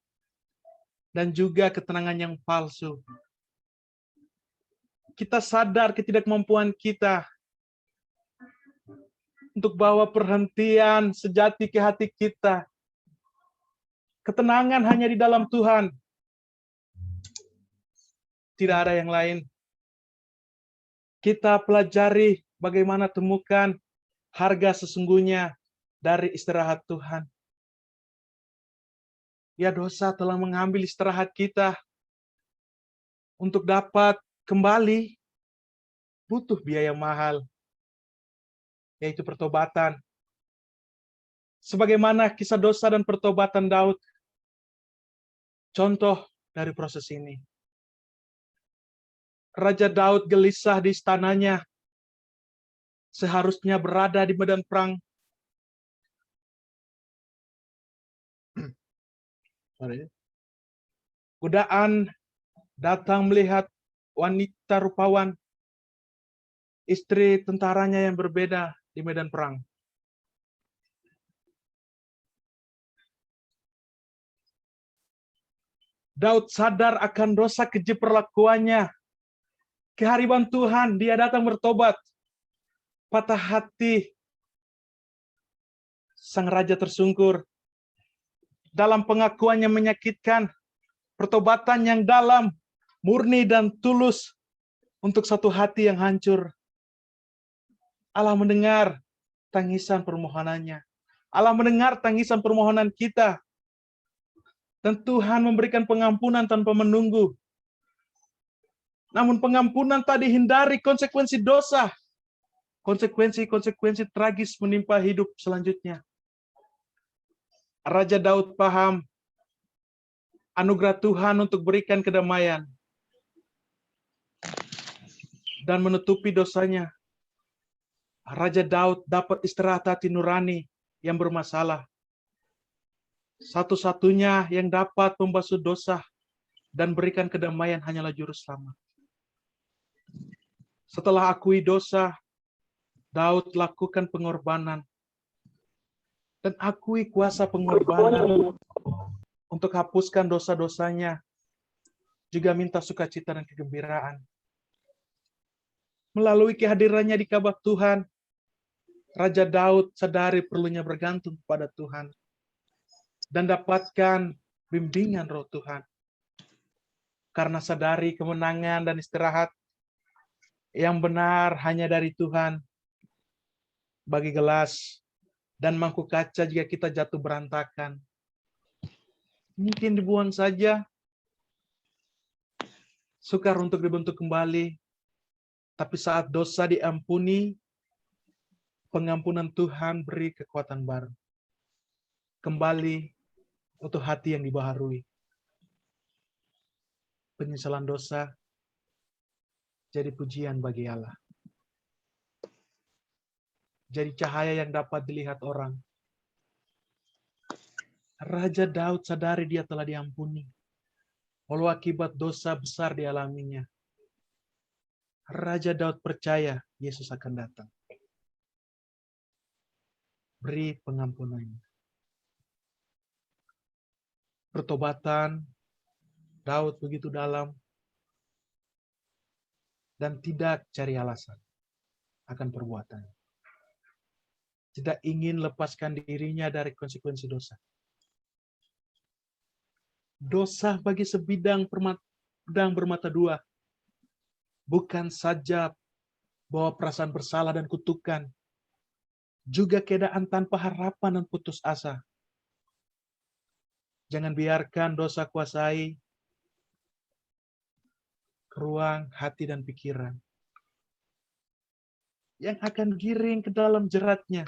dan juga ketenangan yang palsu. Kita sadar ketidakmampuan kita untuk bawa perhentian sejati ke hati kita. Ketenangan hanya di dalam Tuhan. Tidak ada yang lain. Kita pelajari bagaimana temukan harga sesungguhnya dari istirahat Tuhan. Ya, dosa telah mengambil istirahat kita. Untuk dapat kembali, butuh biaya mahal, yaitu pertobatan. Sebagaimana kisah dosa dan pertobatan Daud, contoh dari proses ini. Raja Daud gelisah di istananya, seharusnya berada di medan perang. Godaan datang melihat wanita rupawan, istri tentaranya yang berbeda di medan perang. Daud sadar akan dosa keji perlakuannya. Kehadiran Tuhan, dia datang bertobat. Patah hati, sang raja tersungkur. Dalam pengakuannya menyakitkan, pertobatan yang dalam, murni dan tulus untuk satu hati yang hancur. Allah mendengar tangisan permohonannya. Allah mendengar tangisan permohonan kita. Dan Tuhan memberikan pengampunan tanpa menunggu. Namun pengampunan tak dihindari konsekuensi dosa. Konsekuensi tragis menimpa hidup selanjutnya. Raja Daud paham anugerah Tuhan untuk berikan kedamaian dan menutupi dosanya. Raja Daud dapat istirahat hati nurani yang bermasalah. Satu-satunya yang dapat membasuh dosa dan berikan kedamaian hanyalah juru selamat. Setelah akui dosa, Daud lakukan pengorbanan dan akui kuasa pengorbanan untuk hapuskan dosa-dosanya, juga minta sukacita dan kegembiraan. Melalui kehadirannya di kabah Tuhan, Raja Daud sadari perlunya bergantung kepada Tuhan dan dapatkan bimbingan Roh Tuhan. Karena sadari kemenangan dan istirahat yang benar hanya dari Tuhan, bagi gelas dan mangkuk kaca jika kita jatuh berantakan, mungkin dibuang saja, sukar untuk dibentuk kembali. Tapi saat dosa diampuni, pengampunan Tuhan beri kekuatan baru. Kembali untuk hati yang dibaharui. Penyesalan dosa jadi pujian bagi Allah. Jadi cahaya yang dapat dilihat orang. Raja Daud sadari dia telah diampuni, walau akibat dosa besar dialaminya. Raja Daud percaya Yesus akan datang. Beri pengampunannya. Pertobatan Daud begitu dalam dan tidak cari alasan akan perbuatannya. tidak ingin lepaskan dirinya dari konsekuensi dosa. Dosa bagi sebidang pedang bermata dua, bukan saja bawa perasaan bersalah dan kutukan, juga keadaan tanpa harapan dan putus asa. Jangan biarkan dosa kuasai ruang hati dan pikiran yang akan giring ke dalam jeratnya.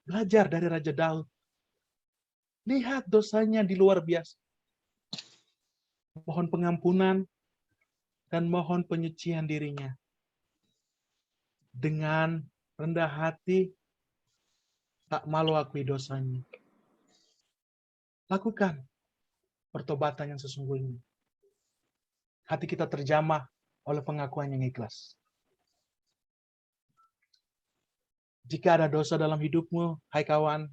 Belajar dari Raja Daud. Lihat dosanya di luar biasa. Mohon pengampunan dan mohon penyucian dirinya. Dengan rendah hati, tak malu akui dosanya. Lakukan pertobatan yang sesungguhnya. Hati kita terjamah oleh pengakuan yang ikhlas. Jika ada dosa dalam hidupmu, hai kawan,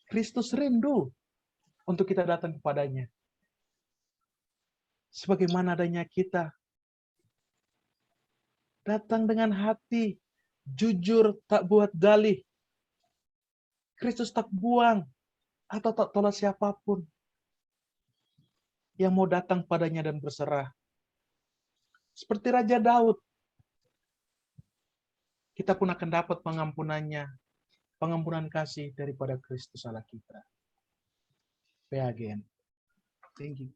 Kristus rindu untuk kita datang kepadanya. Sebagaimana adanya kita. Datang dengan hati, jujur, tak buat dalih. Kristus tak buang atau tak tolak siapapun yang mau datang padanya dan berserah. Seperti Raja Daud, kita pun akan dapat pengampunannya, pengampunan kasih daripada Kristus Allah kita. Again. Thank you.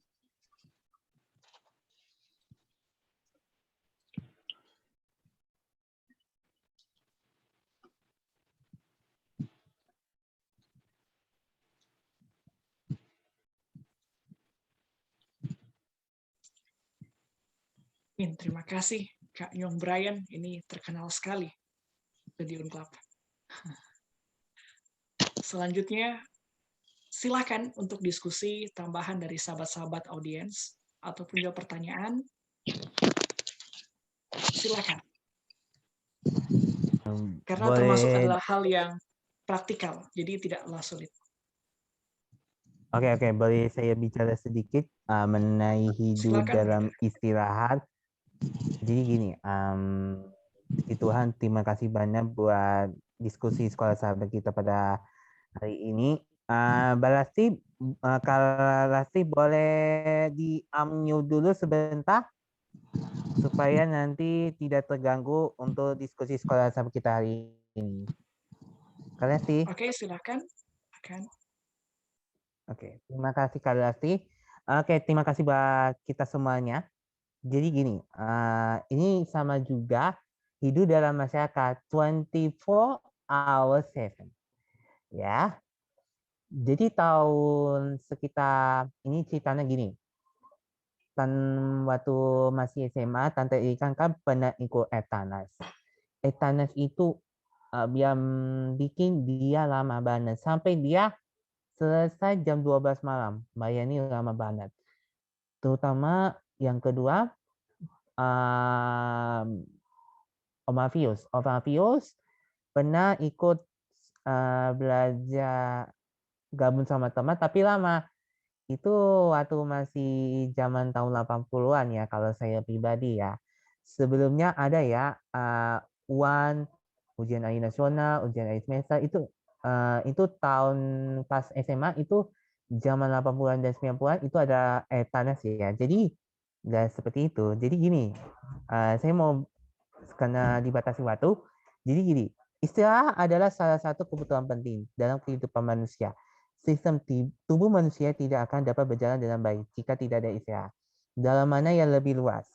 Terima kasih Kak Yong Brian, ini terkenal sekali di Unclub. Selanjutnya, silakan untuk diskusi tambahan dari sahabat-sahabat audiens ataupun juga pertanyaan. Silakan. Karena termasuk adalah hal yang praktikal, jadi tidaklah sulit. Oke, boleh saya bicara sedikit mengenai hidup Silakan. dalam istirahat. Jadi gini, Tuhan terima kasih banyak buat diskusi sekolah sahabat kita pada hari ini. Balasti, kalau Lasti boleh di-unmute dulu sebentar supaya nanti tidak terganggu untuk diskusi sekolah sahabat kita hari ini. Kak Lasti. Oke, silakan. Oke, terima kasih Kak Lasti. Oke, terima kasih buat kita semuanya. Jadi gini, ini sama juga hidup dalam masyarakat 24 hours 7. Ya. Jadi tahun sekitar, ini ceritanya gini. Waktu masih SMA, Tante Ikan kan pernah ikut Etanas. Etanas itu biar bikin dia lama banget. Sampai dia selesai jam 12 malam. Bayangin lama banget. Terutama yang kedua, Om Avius pernah ikut belajar gabung sama teman, tapi lama. Itu waktu masih zaman tahun 80-an ya, kalau saya pribadi ya. Sebelumnya ada ya, UAN, ujian akhir nasional, ujian akhir semester, itu tahun pas SMA itu zaman 80-an dan 90-an itu ada Etanas ya. Jadi nggak seperti itu. Jadi gini, saya mau karena dibatasi waktu. Jadi gini, istirahat adalah salah satu kebutuhan penting dalam kehidupan manusia. Sistem tubuh manusia tidak akan dapat berjalan dengan baik jika tidak ada istirahat. Dalam mana yang lebih luas,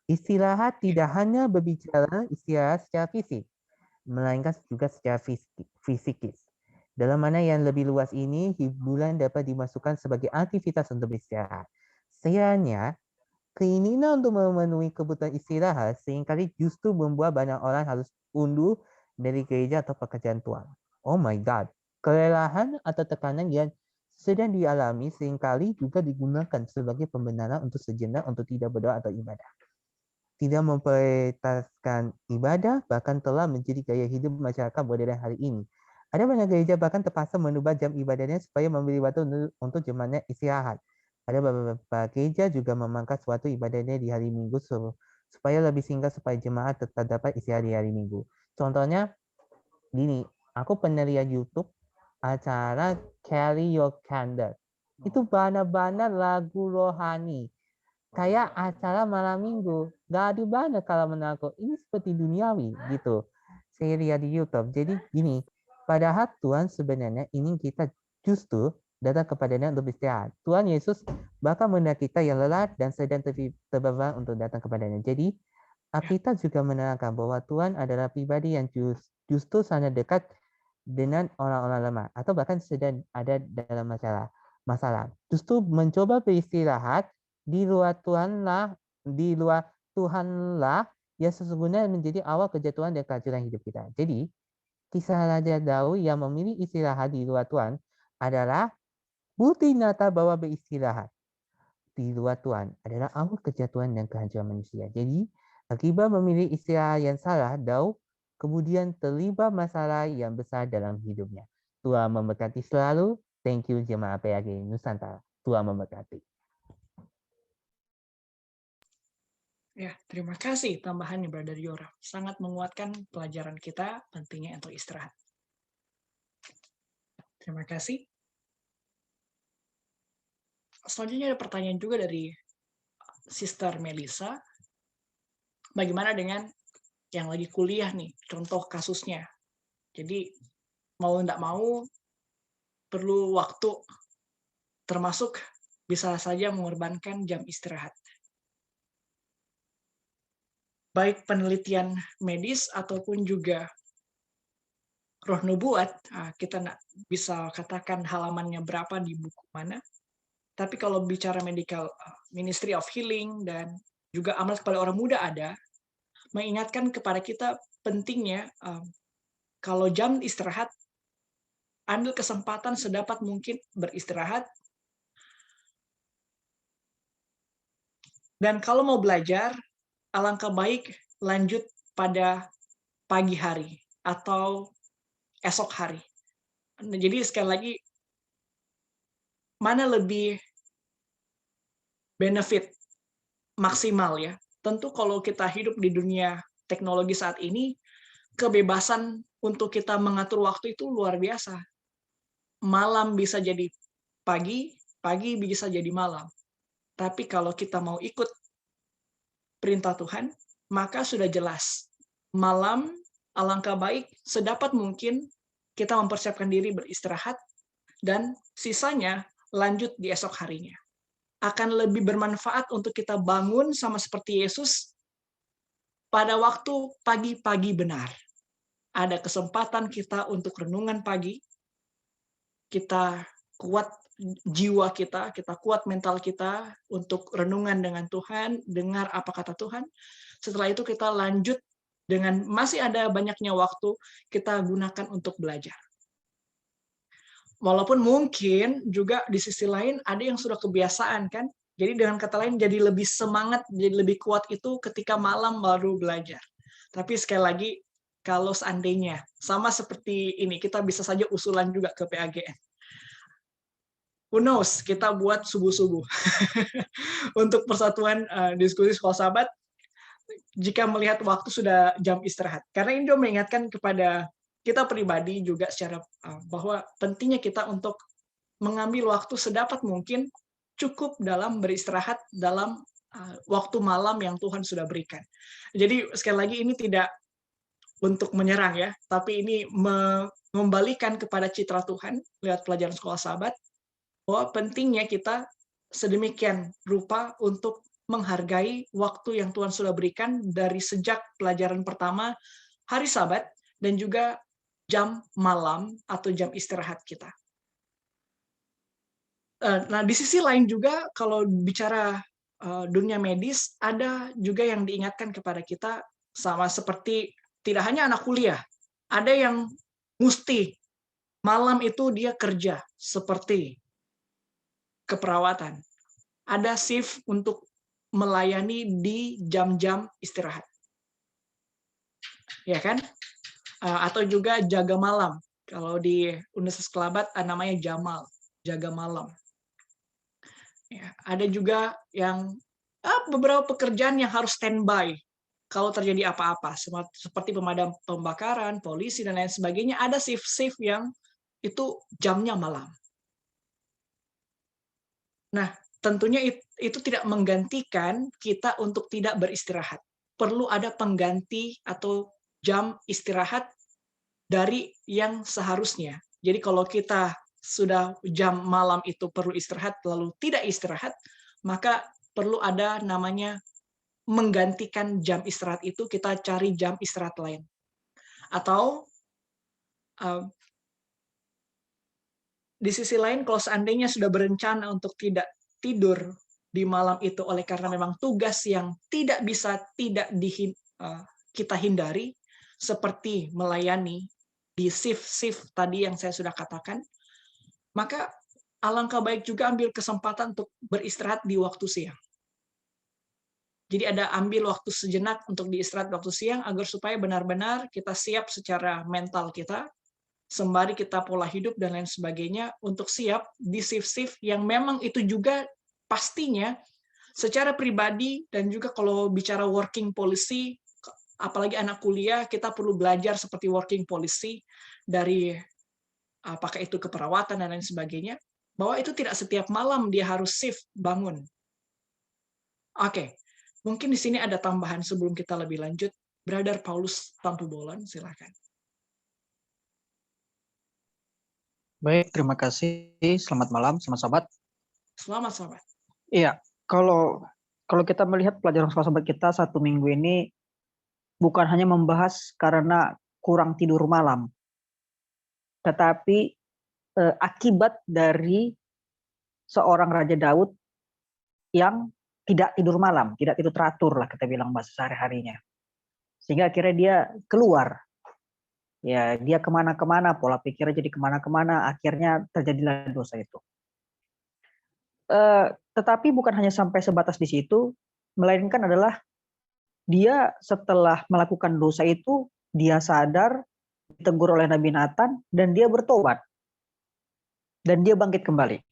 istirahat tidak hanya berbicara istirahat secara fisik, melainkan juga secara fisikis. Dalam mana yang lebih luas ini, hiburan dapat dimasukkan sebagai aktivitas untuk beristirahat. Sayangnya, keinginan untuk memenuhi kebutuhan istirahat seringkali justru membuat banyak orang harus undur dari gereja atau pekerjaan Tuhan. Oh my God. Kelelahan atau tekanan yang sedang dialami seringkali juga digunakan sebagai pembenaran untuk sejenak untuk tidak berdoa atau ibadah. Tidak memprioritaskan ibadah bahkan telah menjadi gaya hidup masyarakat modern hari ini. Ada banyak gereja bahkan terpaksa mengubah jam ibadahnya supaya memberi waktu untuk jemaatnya istirahat. Ada beberapa gereja juga memangkas waktu ibadahnya di hari Minggu supaya lebih singkat supaya jemaat tetap dapat istirahat di hari Minggu. Contohnya gini, aku pernah lihat YouTube acara Carry Your Candle. Itu benar-benar lagu rohani. Kayak acara malam minggu. Gak adil banget kalau menurut aku. Ini seperti duniawi gitu. Saya lihat di YouTube. Jadi gini, padahal Tuhan sebenarnya ingin kita justru datang kepadanya untuk beristirahat. Tuhan Yesus bahkan mengundang kita yang lelah dan sedang terbeban untuk datang kepadanya. Jadi kita juga menerangkan bahwa Tuhan adalah pribadi yang justru sangat dekat dengan orang-orang lemah atau bahkan sedang ada dalam masalah. Justru mencoba beristirahat di luar Tuhanlah yang sesungguhnya menjadi awal kejatuhan dan kehancuran hidup kita. Jadi, kisah Raja Daud yang memilih istirahat di luar Tuhan adalah bukti nyata bahwa beristirahat di luar Tuhan adalah awal kejatuhan dan kehancuran manusia. Jadi, akibat memilih istirahat yang salah, Daud kemudian terlibat masalah yang besar dalam hidupnya. Tuhan memberkati selalu. Thank you Jemaat PAG Nusantara. Tuhan memberkati. Ya, terima kasih tambahannya Brother Yora. Sangat menguatkan pelajaran kita pentingnya untuk istirahat. Terima kasih. Selanjutnya ada pertanyaan juga dari Sister Melissa. Bagaimana dengan yang lagi kuliah nih, contoh kasusnya. Jadi mau tidak mau perlu waktu, termasuk bisa saja mengorbankan jam istirahat. Baik penelitian medis ataupun juga roh nubuat, kita nggak bisa katakan halamannya berapa di buku mana. Tapi kalau bicara medical Ministry of Healing dan juga amal kepada orang muda ada, mengingatkan kepada kita pentingnya kalau jam istirahat, ambil kesempatan sedapat mungkin beristirahat. Dan kalau mau belajar, alangkah baik lanjut pada pagi hari atau esok hari. Jadi sekali lagi, mana lebih benefit maksimal ya? Tentu kalau kita hidup di dunia teknologi saat ini, kebebasan untuk kita mengatur waktu itu luar biasa. Malam bisa jadi pagi, pagi bisa jadi malam. Tapi kalau kita mau ikut perintah Tuhan, maka sudah jelas. Malam, alangkah baik sedapat mungkin kita mempersiapkan diri beristirahat, dan sisanya lanjut di esok harinya. Akan lebih bermanfaat untuk kita bangun sama seperti Yesus pada waktu pagi-pagi benar. Ada kesempatan kita untuk renungan pagi, kita kuat jiwa kita kuat mental kita untuk renungan dengan Tuhan, dengar apa kata Tuhan. Setelah itu kita lanjut dengan masih ada banyaknya waktu kita gunakan untuk belajar. Walaupun mungkin juga di sisi lain ada yang sudah kebiasaan kan. Jadi dengan kata lain jadi lebih semangat, jadi lebih kuat itu ketika malam baru belajar. Tapi sekali lagi kalau seandainya sama seperti ini, kita bisa saja usulan juga ke PAGN. Who knows, kita buat subuh-subuh untuk persatuan diskusi sekolah sahabat jika melihat waktu sudah jam istirahat. Karena ini juga mengingatkan kepada kita pribadi juga secara bahwa pentingnya kita untuk mengambil waktu sedapat mungkin cukup dalam beristirahat dalam waktu malam yang Tuhan sudah berikan. Jadi sekali lagi ini tidak untuk menyerang ya, tapi ini mengembalikan kepada citra Tuhan lewat pelajaran sekolah sahabat bahwa pentingnya kita sedemikian rupa untuk menghargai waktu yang Tuhan sudah berikan dari sejak pelajaran pertama hari Sabat dan juga jam malam atau jam istirahat kita. Nah, di sisi lain juga kalau bicara dunia medis, ada juga yang diingatkan kepada kita sama seperti tidak hanya anak kuliah, ada yang mesti malam itu dia kerja seperti keperawatan. Ada shift untuk melayani di jam-jam istirahat. Ya kan? Atau juga jaga malam. Kalau di Universitas Kelabat namanya Jamal, jaga malam. Ya, ada juga yang beberapa pekerjaan yang harus standby kalau terjadi apa-apa, seperti pemadam pembakaran, polisi, dan lain sebagainya, ada shift-shift yang itu jamnya malam. Nah, tentunya itu tidak menggantikan kita untuk tidak beristirahat. Perlu ada pengganti atau jam istirahat dari yang seharusnya. Jadi kalau kita sudah jam malam itu perlu istirahat, lalu tidak istirahat, maka perlu ada namanya menggantikan jam istirahat itu, kita cari jam istirahat lain. Atau di sisi lain, kalau seandainya sudah berencana untuk tidak tidur di malam itu oleh karena memang tugas yang tidak bisa kita hindari, seperti melayani di shift-shift tadi yang saya sudah katakan, maka alangkah baik juga ambil kesempatan untuk beristirahat di waktu siang. Jadi ada ambil waktu sejenak untuk diistirahat waktu siang agar supaya benar-benar kita siap secara mental kita, sembari kita pola hidup dan lain sebagainya untuk siap di shift-shift yang memang itu juga pastinya secara pribadi dan juga kalau bicara working policy, apalagi anak kuliah, kita perlu belajar seperti working policy dari apakah itu keperawatan dan lain sebagainya, bahwa itu tidak setiap malam dia harus shift bangun. Oke. Mungkin di sini ada tambahan sebelum kita lebih lanjut. Brother Paulus Tampu Bolon, silakan. Baik, terima kasih. Selamat malam, sahabat. Selamat, sahabat. Iya, kalau kita melihat pelajaran sahabat kita 1 minggu ini bukan hanya membahas karena kurang tidur malam, tetapi akibat dari seorang Raja Daud yang tidak tidur malam, tidak tidur teratur lah kita bilang bahasa sehari-harinya. Sehingga akhirnya dia keluar. Ya, dia kemana-kemana, pola pikirnya jadi kemana-kemana, akhirnya terjadilah dosa itu. Tetapi bukan hanya sampai sebatas di situ, melainkan adalah dia setelah melakukan dosa itu, dia sadar, ditegur oleh Nabi Nathan, dan dia bertobat. Dan dia bangkit kembali.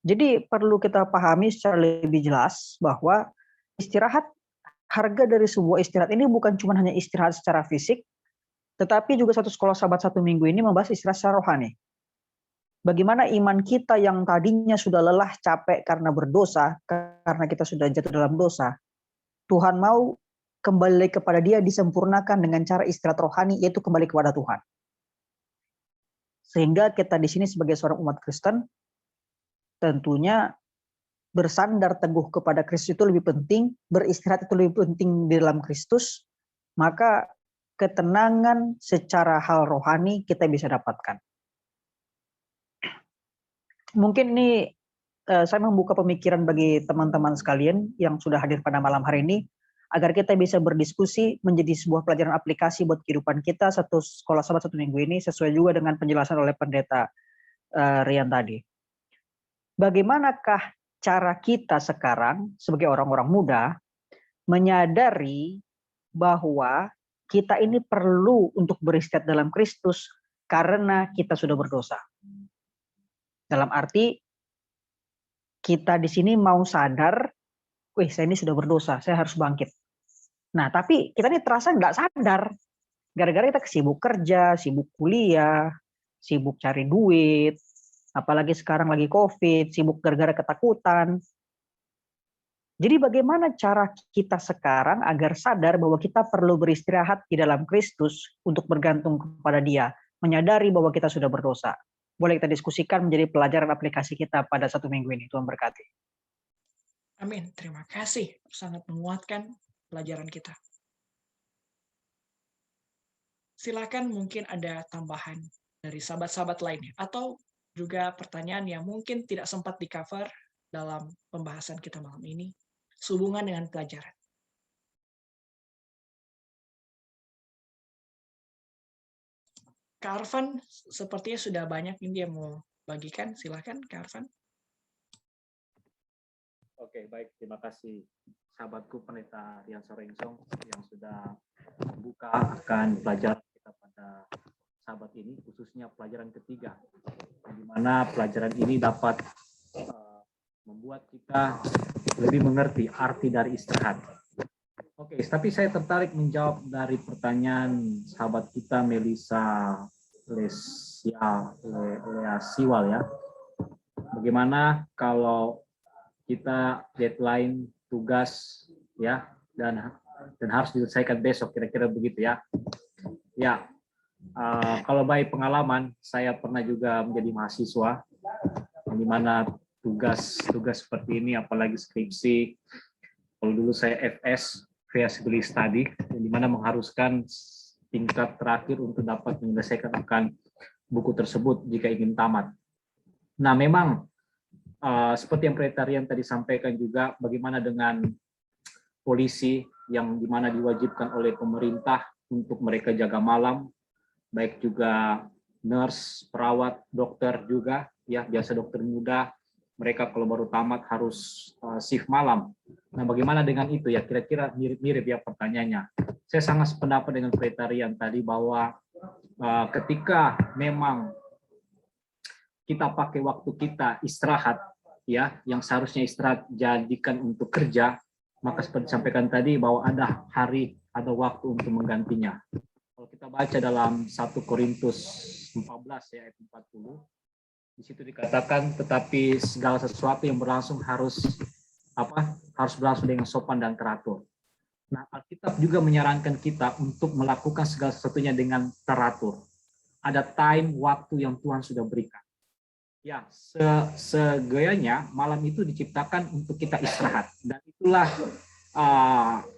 Jadi perlu kita pahami secara lebih jelas bahwa istirahat, harga dari sebuah istirahat ini bukan cuma hanya istirahat secara fisik, tetapi juga satu sekolah sahabat 1 minggu ini membahas istirahat secara rohani. Bagaimana iman kita yang tadinya sudah lelah, capek karena berdosa, karena kita sudah jatuh dalam dosa, Tuhan mau kembali kepada Dia disempurnakan dengan cara istirahat rohani, yaitu kembali kepada Tuhan. Sehingga kita di sini sebagai seorang umat Kristen, tentunya bersandar teguh kepada Kristus itu lebih penting, beristirahat itu lebih penting di dalam Kristus, maka ketenangan secara hal rohani kita bisa dapatkan. Mungkin ini saya membuka pemikiran bagi teman-teman sekalian yang sudah hadir pada malam hari ini, agar kita bisa berdiskusi menjadi sebuah pelajaran aplikasi buat kehidupan kita satu sekolah sahabat 1 minggu ini, sesuai juga dengan penjelasan oleh pendeta Rian tadi. Bagaimanakah cara kita sekarang sebagai orang-orang muda menyadari bahwa kita ini perlu untuk beristirahat dalam Kristus karena kita sudah berdosa. Dalam arti kita di sini mau sadar, wih saya ini sudah berdosa, saya harus bangkit. Nah tapi kita ini terasa nggak sadar, gara-gara kita sibuk kerja, sibuk kuliah, sibuk cari duit, apalagi sekarang lagi COVID, sibuk gara-gara ketakutan. Jadi bagaimana cara kita sekarang agar sadar bahwa kita perlu beristirahat di dalam Kristus untuk bergantung kepada Dia, menyadari bahwa kita sudah berdosa. Boleh kita diskusikan menjadi pelajaran aplikasi kita pada 1 minggu ini. Tuhan berkati. Amin. Terima kasih. Sangat menguatkan pelajaran kita. Silakan mungkin ada tambahan dari sahabat-sahabat lainnya. Atau juga pertanyaan yang mungkin tidak sempat di-cover dalam pembahasan kita malam ini, sehubungan dengan pelajaran. Kak Arfan, sepertinya sudah banyak ini dia mau bagikan. Silakan, Kak Arfan. Oke, baik. Terima kasih sahabatku Pendeta Rian Sorengsong yang sudah membuka akan pelajaran kita pada sahabat ini, khususnya pelajaran ketiga, di mana pelajaran ini dapat membuat kita lebih mengerti arti dari istirahat. Oke, tapi saya tertarik menjawab dari pertanyaan sahabat kita Melisa Leasiwal ya. Bagaimana kalau kita deadline tugas ya dan harus diselesaikan besok, kira-kira begitu ya. Ya, kalau baik pengalaman, saya pernah juga menjadi mahasiswa, di mana tugas seperti ini, apalagi skripsi. Kalau dulu saya FS, feasibility study, di mana mengharuskan tingkat terakhir untuk dapat menyelesaikan akan buku tersebut jika ingin tamat. Nah, memang seperti yang Pretarian tadi sampaikan juga, bagaimana dengan polisi yang dimana diwajibkan oleh pemerintah untuk mereka jaga malam, baik juga nurse, perawat, dokter juga, ya biasa dokter muda, mereka kalau baru tamat harus shift malam. Nah, bagaimana dengan itu ya? Kira-kira mirip-mirip ya pertanyaannya. Saya sangat sependapat dengan Pretarian tadi bahwa ketika memang kita pakai waktu kita istirahat, ya, yang seharusnya istirahat jadikan untuk kerja, maka seperti disampaikan tadi bahwa ada hari, ada waktu untuk menggantinya. Kalau kita baca dalam 1 Korintus 14 ya, ayat 40, di situ dikatakan, tetapi segala sesuatu yang berlangsung harus berlangsung dengan sopan dan teratur. Nah, Alkitab juga menyarankan kita untuk melakukan segala sesuatunya dengan teratur. Ada time, waktu yang Tuhan sudah berikan. Ya, segayanya malam itu diciptakan untuk kita istirahat. Dan itulah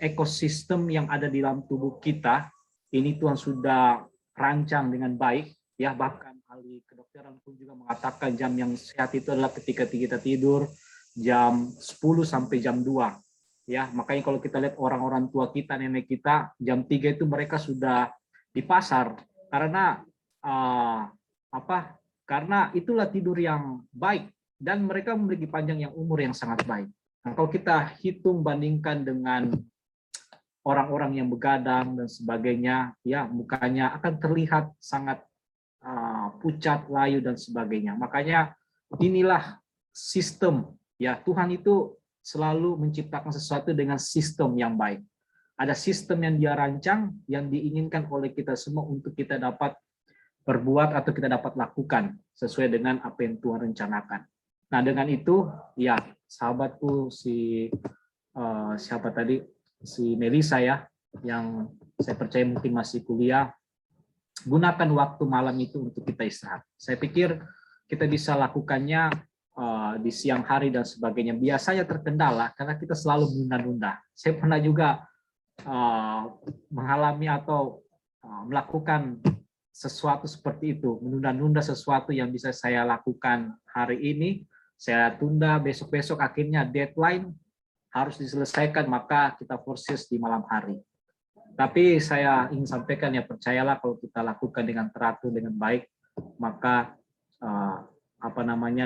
ekosistem yang ada di dalam tubuh kita. Ini Tuhan sudah rancang dengan baik. Ya, bahkan ahli kedokteran pun juga mengatakan jam yang sehat itu adalah ketika kita tidur jam 10 sampai jam 2. Ya, makanya kalau kita lihat orang-orang tua kita, nenek kita, jam 3 itu mereka sudah di pasar karena karena itulah tidur yang baik dan mereka memiliki panjang yang umur yang sangat baik. Nah, kalau kita hitung bandingkan dengan orang-orang yang begadang dan sebagainya, ya mukanya akan terlihat sangat pucat, layu dan sebagainya. Makanya inilah sistem, ya Tuhan itu selalu menciptakan sesuatu dengan sistem yang baik. Ada sistem yang Dia rancang yang diinginkan oleh kita semua untuk kita dapat berbuat atau kita dapat lakukan sesuai dengan apa yang Tuhan rencanakan. Nah, dengan itu ya sahabatku siapa tadi, si Melisa ya, yang saya percaya mungkin masih kuliah, gunakan waktu malam itu untuk kita istirahat. Saya pikir kita bisa lakukannya di siang hari dan sebagainya. Biasanya terkendala karena kita selalu menunda-nunda. Saya pernah juga mengalami atau melakukan sesuatu seperti itu, menunda-nunda sesuatu yang bisa saya lakukan hari ini, saya tunda besok-besok, akhirnya deadline harus diselesaikan, maka kita forces di malam hari. Tapi saya ingin sampaikan ya, percayalah kalau kita lakukan dengan teratur, dengan baik, maka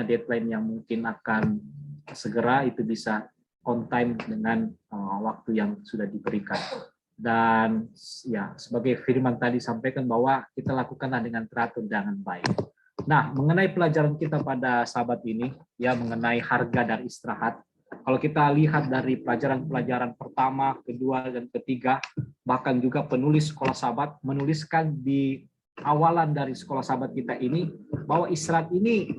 deadline yang mungkin akan segera itu bisa on time dengan waktu yang sudah diberikan. Dan ya sebagai firman tadi sampaikan bahwa kita lakukanlah dengan teratur dengan baik. Nah, mengenai pelajaran kita pada sahabat ini ya, mengenai harga dari istirahat. Kalau kita lihat dari pelajaran-pelajaran pertama, kedua dan ketiga, bahkan juga penulis sekolah sahabat menuliskan di awalan dari sekolah sahabat kita ini bahwa istirahat ini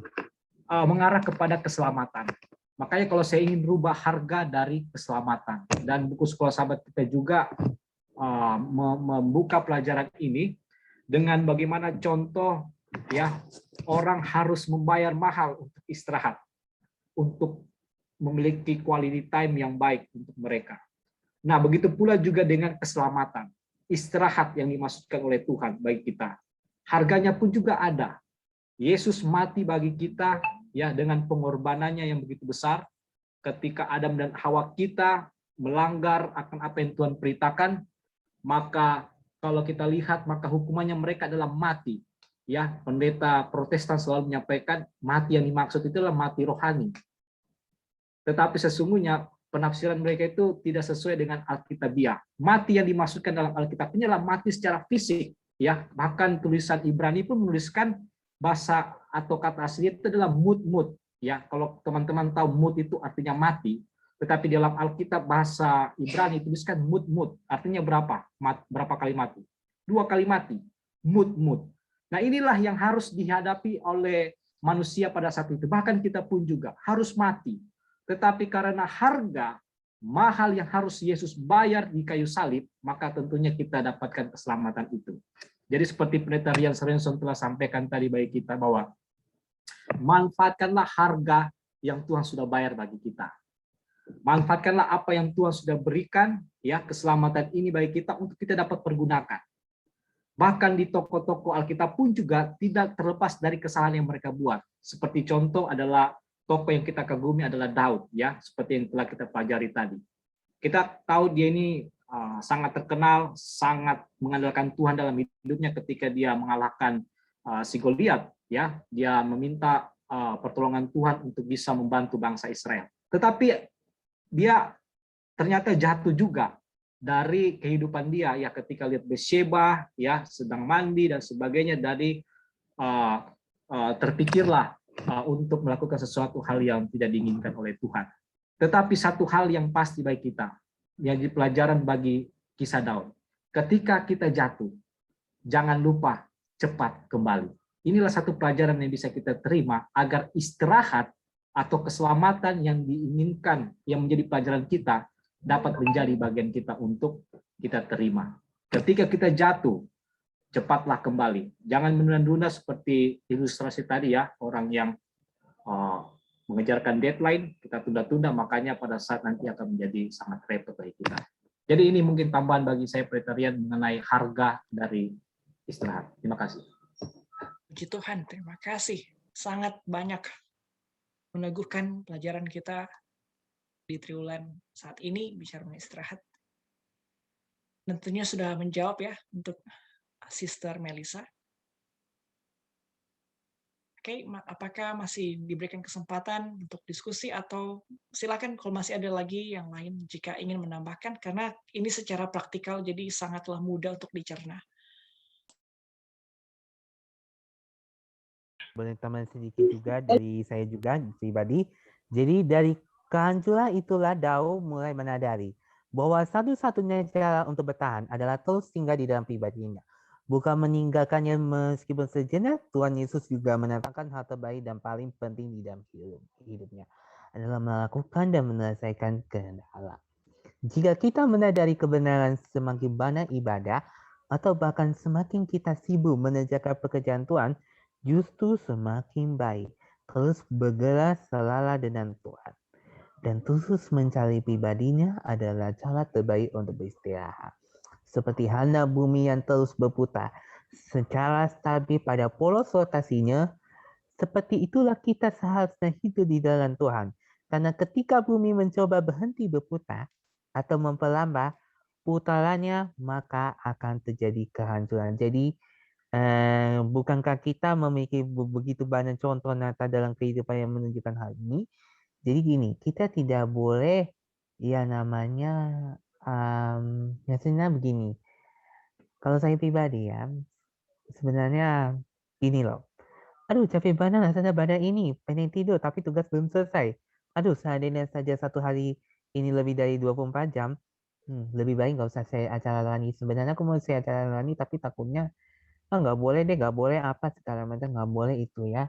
mengarah kepada keselamatan. Makanya kalau saya ingin rubah harga dari keselamatan, dan buku sekolah sahabat kita juga membuka pelajaran ini dengan bagaimana contoh ya orang harus membayar mahal untuk istirahat, untuk memiliki quality time yang baik untuk mereka. Nah, begitu pula juga dengan keselamatan, istirahat yang dimaksudkan oleh Tuhan bagi kita. Harganya pun juga ada. Yesus mati bagi kita ya dengan pengorbanannya yang begitu besar. Ketika Adam dan Hawa kita melanggar akan apa yang Tuhan perintahkan, maka kalau kita lihat maka hukumannya mereka adalah mati. Ya, pendeta Protestan selalu menyampaikan mati yang dimaksud itu adalah mati rohani. Tetapi sesungguhnya penafsiran mereka itu tidak sesuai dengan Alkitabiah. Mati yang dimaksudkan dalam Alkitab ini adalah mati secara fisik. Ya, bahkan tulisan Ibrani pun menuliskan bahasa atau kata asli itu adalah mut. Ya, kalau teman-teman tahu mut itu artinya mati. Tetapi dalam Alkitab bahasa Ibrani tuliskan mut, artinya berapa? Berapa kali mati? 2 kali mati. Mut. Nah, inilah yang harus dihadapi oleh manusia pada saat itu. Bahkan kita pun juga harus mati. Tetapi karena harga mahal yang harus Yesus bayar di kayu salib, maka tentunya kita dapatkan keselamatan itu. Jadi seperti Pendeta Rian Sorenson telah sampaikan tadi bagi kita bahwa manfaatkanlah harga yang Tuhan sudah bayar bagi kita. Manfaatkanlah apa yang Tuhan sudah berikan, ya, keselamatan ini bagi kita untuk kita dapat pergunakan. Bahkan di toko-toko Alkitab pun juga tidak terlepas dari kesalahan yang mereka buat. Seperti contoh adalah tokoh yang kita kagumi adalah Daud, ya, seperti yang telah kita pelajari tadi. Kita tahu dia ini sangat terkenal, sangat mengandalkan Tuhan dalam hidupnya ketika dia mengalahkan si Goliat, ya. Dia meminta pertolongan Tuhan untuk bisa membantu bangsa Israel. Tetapi dia ternyata jatuh juga dari kehidupan dia, ya, ketika lihat Betsheba, ya, sedang mandi dan sebagainya, dari terpikirlah untuk melakukan sesuatu hal yang tidak diinginkan oleh Tuhan. Tetapi satu hal yang pasti bagi kita, yang jadi pelajaran bagi kisah Daud, ketika kita jatuh, jangan lupa cepat kembali. Inilah satu pelajaran yang bisa kita terima agar istirahat atau keselamatan yang diinginkan, yang menjadi pelajaran kita, dapat menjadi bagian kita untuk kita terima. Ketika kita jatuh, cepatlah kembali. Jangan menunda-nunda seperti ilustrasi tadi, ya, orang yang mengejarkan deadline, kita tunda-tunda, makanya pada saat nanti akan menjadi sangat repot bagi kita. Jadi ini mungkin tambahan bagi saya, Pendeta Rian, mengenai harga dari istirahat. Terima kasih. Puji Tuhan, terima kasih. Sangat banyak meneguhkan pelajaran kita di triwulan saat ini bicara mengenai istirahat. Tentunya sudah menjawab, ya, untuk Sister Melissa. Oke, apakah masih diberikan kesempatan untuk diskusi, atau silakan kalau masih ada lagi yang lain jika ingin menambahkan, karena ini secara praktikal jadi sangatlah mudah untuk dicerna. Boleh tambahan sedikit juga dari saya juga pribadi. Jadi dari kehancuran itulah Daud mulai menyadari bahwa satu-satunya cara untuk bertahan adalah terus tinggal di dalam pribadinya. Bukan meninggalkannya meskipun sejenak. Tuhan Yesus juga menetapkan hal terbaik dan paling penting di dalam hidupnya adalah melakukan dan menyelesaikan kehendak Allah. Jika kita menyadari kebenaran, semakin banyak ibadah atau bahkan semakin kita sibuk mengerjakan pekerjaan Tuhan, justru semakin baik. Terus bergerak selalu dengan Tuhan. Dan terus mencari pribadinya adalah cara terbaik untuk beristirahat. Seperti halnya bumi yang terus berputar secara stabil pada polos rotasinya, seperti itulah kita seharusnya hidup di dalam Tuhan. Karena ketika bumi mencoba berhenti berputar atau memperlambat putarannya, maka akan terjadi kehancuran. Jadi, bukankah kita memiliki begitu banyak contoh nyata dalam kehidupan yang menunjukkan hal ini? Jadi gini, kita tidak boleh, ya, namanya, biasanya begini. Kalau saya pribadi, ya, sebenarnya gini loh. Aduh, capek banget rasanya badan ini, pengen tidur tapi tugas belum selesai. Aduh, seandainya saja satu hari ini lebih dari 24 jam, lebih baik nggak usah saya acara rohani. Sebenarnya aku mau saya acara rohani, tapi takutnya nggak boleh deh, nggak boleh apa segala macam, nggak boleh itu, ya.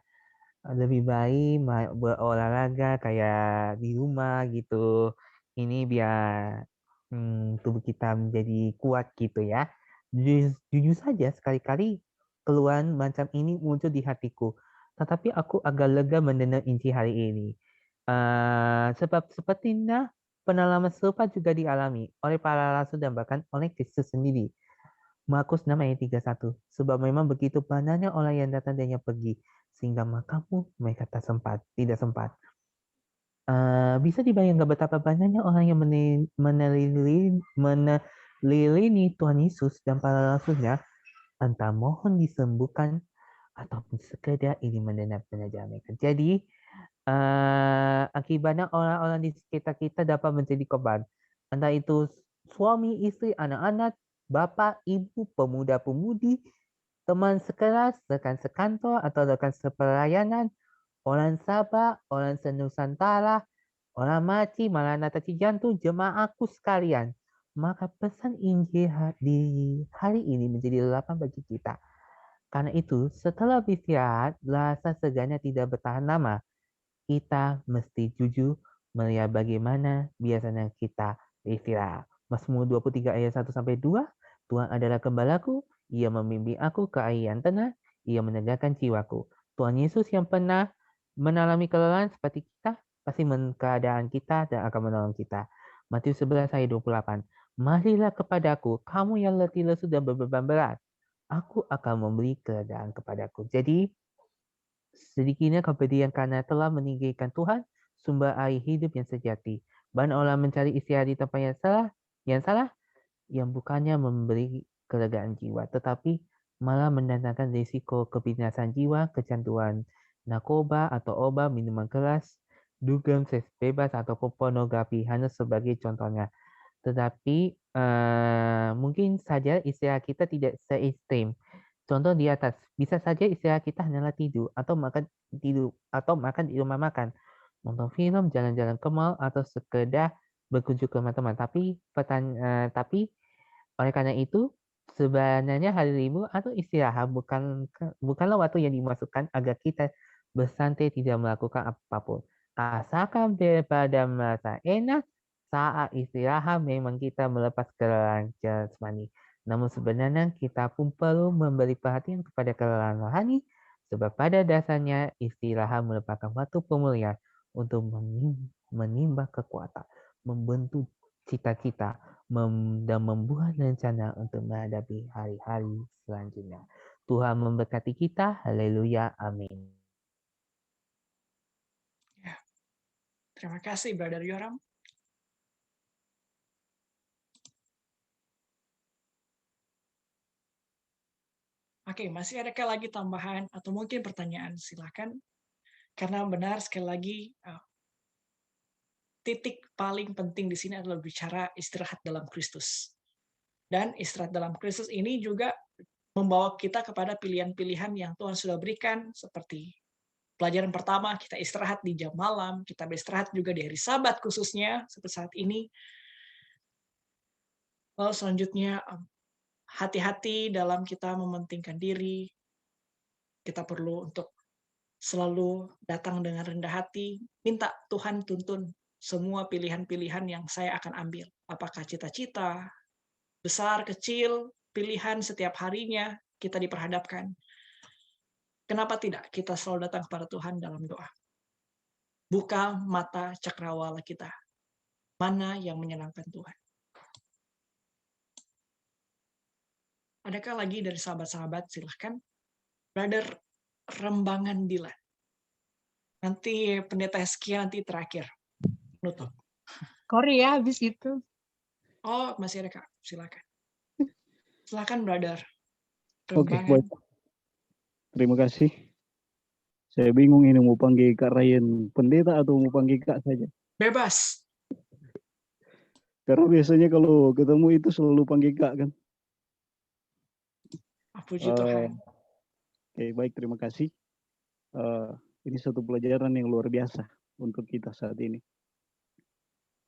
Lebih baik berolahraga kayak di rumah gitu. Ini biar tubuh kita menjadi kuat gitu, ya. Jujur saja sekali-kali keluhan macam ini muncul di hatiku. Tetapi aku agak lega mendengar inti hari ini. Sebab sepertinya pengalaman serupa juga dialami oleh para rasul dan bahkan oleh Kristus sendiri. Markus 6 ayat 31. Sebab memang begitu banyaknya orang yang datang dan yang pergi, sehingga makammu mereka tidak sempat. Bisa dibayangkan betapa banyaknya orang yang meneliti Tuhan Yesus dan para rasulnya, entah mohon disembuhkan ataupun sekedar ingin mendengar pengajaran mereka. Jadi, akibatnya orang-orang di sekitar kita dapat menjadi korban. Entah itu suami, istri, anak-anak, bapak, ibu, pemuda-pemudi, teman sekelas, rekan sekantor, atau rekan sepelayanan, orang Sabah, orang senusantara, Orang mati, Maranatha Cijantung, jemaahku sekalian. Maka pesan Injil di hari ini menjadi lelapan bagi kita. Karena itu, setelah beristirahat, rasa segarnya tidak bertahan lama. Kita mesti jujur melihat bagaimana biasanya kita beristirahat. Mazmur 23 ayat 1-2, Tuhan adalah gembalaku, Ia membimbing aku ke air yang tenang, Ia menegakkan jiwaku. Tuhan Yesus yang pernah mengalami kelelahan seperti kita, pasti keadaan kita dan akan menolong kita. Matius 11 ayat 28. Marilah kepadaku, kamu yang letih lesu dan berbeban berat. Aku akan memberi keredaan kepadaku. Jadi, sedikitnya kepedihan karena telah meninggikan Tuhan, sumber air hidup yang sejati. Banyak orang mencari istirahat di tempat yang salah, yang bukannya memberi kelegaan jiwa, tetapi malah mendatangkan risiko kebinasan jiwa, kecanduan narkoba atau obat, minuman keras, dugem, seks bebas, ataupun pornografi, hanya sebagai contohnya. Tetapi mungkin saja istirahat kita tidak se-ekstrem. Contoh di atas, bisa saja istirahat kita hanyalah tidur atau makan di rumah makan, nonton film, jalan-jalan ke mall, atau sekedar berkunjung ke teman-teman. Tapi oleh karena itu, sebenarnya hari libur atau istirahat bukanlah waktu yang dimasukkan agar kita bersantai tidak melakukan apapun. Asalkan daripada merasa enak, saat istirahat memang kita melepas kelelahan jasmani. Namun sebenarnya kita pun perlu memberi perhatian kepada kelelahan rohani, sebab pada dasarnya istirahat merupakan waktu pemulihan untuk menimba kekuatan, membentuk cita-cita, dan membuat rencana untuk menghadapi hari-hari selanjutnya. Tuhan memberkati kita. Haleluya. Amin. Ya. Terima kasih, Brother Yoram. Oke, masih adakah lagi tambahan atau mungkin pertanyaan? Silakan. Karena benar sekali lagi, titik paling penting di sini adalah bicara istirahat dalam Kristus. Dan istirahat dalam Kristus ini juga membawa kita kepada pilihan-pilihan yang Tuhan sudah berikan, seperti pelajaran pertama, kita istirahat di jam malam, kita beristirahat juga di hari Sabat khususnya, seperti saat ini. Lalu selanjutnya, hati-hati dalam kita mementingkan diri. Kita perlu untuk selalu datang dengan rendah hati, minta Tuhan tuntun semua pilihan-pilihan yang saya akan ambil. Apakah cita-cita, besar, kecil, pilihan setiap harinya kita diperhadapkan. Kenapa tidak kita selalu datang kepada Tuhan dalam doa? Buka mata cakrawala kita. Mana yang menyenangkan Tuhan? Adakah lagi dari sahabat-sahabat? Silahkan. Brother Rembangan Dilan. Nanti Pendeta Heskia nanti terakhir. Nutup. Kori ya habis itu. Oh, masih ada Kak. Silakan. Silakan, Brother. Oke, baik. Terima kasih. Saya bingung ini mau panggil Kak Ryan pendeta atau mau panggil Kak saja. Bebas. Karena biasanya kalau ketemu itu selalu panggil Kak kan. Puji Tuhan. Oke, baik, terima kasih. Ini satu pelajaran yang luar biasa untuk kita saat ini.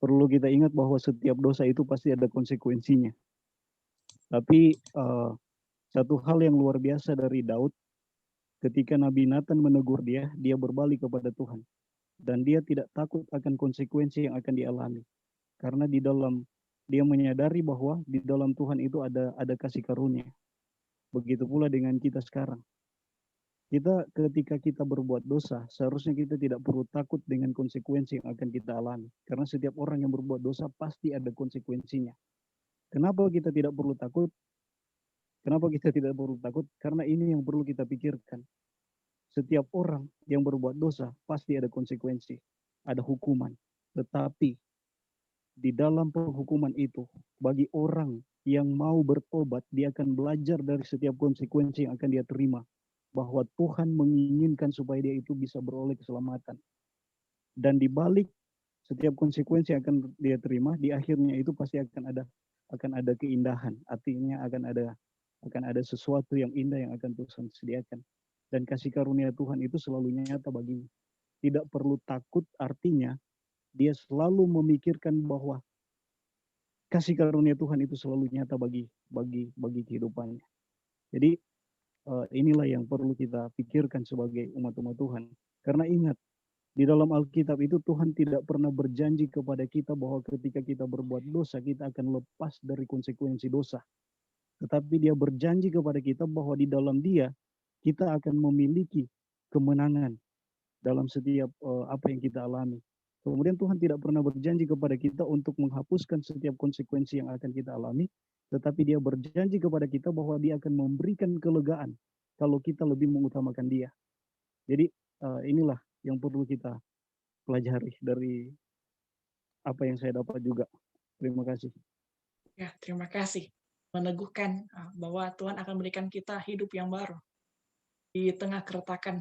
Perlu kita ingat bahwa setiap dosa itu pasti ada konsekuensinya. Tapi satu hal yang luar biasa dari Daud, ketika Nabi Nathan menegur dia berbalik kepada Tuhan. Dan dia tidak takut akan konsekuensi yang akan dialami. Karena di dalam dia menyadari bahwa di dalam Tuhan itu ada kasih karunia. Begitu pula dengan kita sekarang. Ketika kita berbuat dosa, seharusnya kita tidak perlu takut dengan konsekuensi yang akan kita alami. Karena setiap orang yang berbuat dosa pasti ada konsekuensinya. Kenapa kita tidak perlu takut? Kenapa kita tidak perlu takut? Karena ini yang perlu kita pikirkan. Setiap orang yang berbuat dosa pasti ada konsekuensi, ada hukuman. Tetapi di dalam penghukuman itu, bagi orang yang mau bertobat, dia akan belajar dari setiap konsekuensi yang akan dia terima. Bahwa Tuhan menginginkan supaya dia itu bisa beroleh keselamatan. Dan di balik setiap konsekuensi yang akan dia terima, di akhirnya itu pasti akan ada keindahan. Artinya akan ada sesuatu yang indah yang akan Tuhan sediakan. Dan kasih karunia Tuhan itu selalu nyata baginya. Tidak perlu takut, artinya dia selalu memikirkan bahwa kasih karunia Tuhan itu selalu nyata bagi kehidupannya. Jadi inilah yang perlu kita pikirkan sebagai umat-umat Tuhan. Karena ingat, di dalam Alkitab itu Tuhan tidak pernah berjanji kepada kita bahwa ketika kita berbuat dosa, kita akan lepas dari konsekuensi dosa. Tetapi dia berjanji kepada kita bahwa di dalam dia, kita akan memiliki kemenangan dalam setiap apa yang kita alami. Kemudian Tuhan tidak pernah berjanji kepada kita untuk menghapuskan setiap konsekuensi yang akan kita alami, tetapi dia berjanji kepada kita bahwa dia akan memberikan kelegaan kalau kita lebih mengutamakan dia. Jadi inilah yang perlu kita pelajari dari apa yang saya dapat juga. Terima kasih. Ya, terima kasih. Meneguhkan bahwa Tuhan akan memberikan kita hidup yang baru di tengah keretakan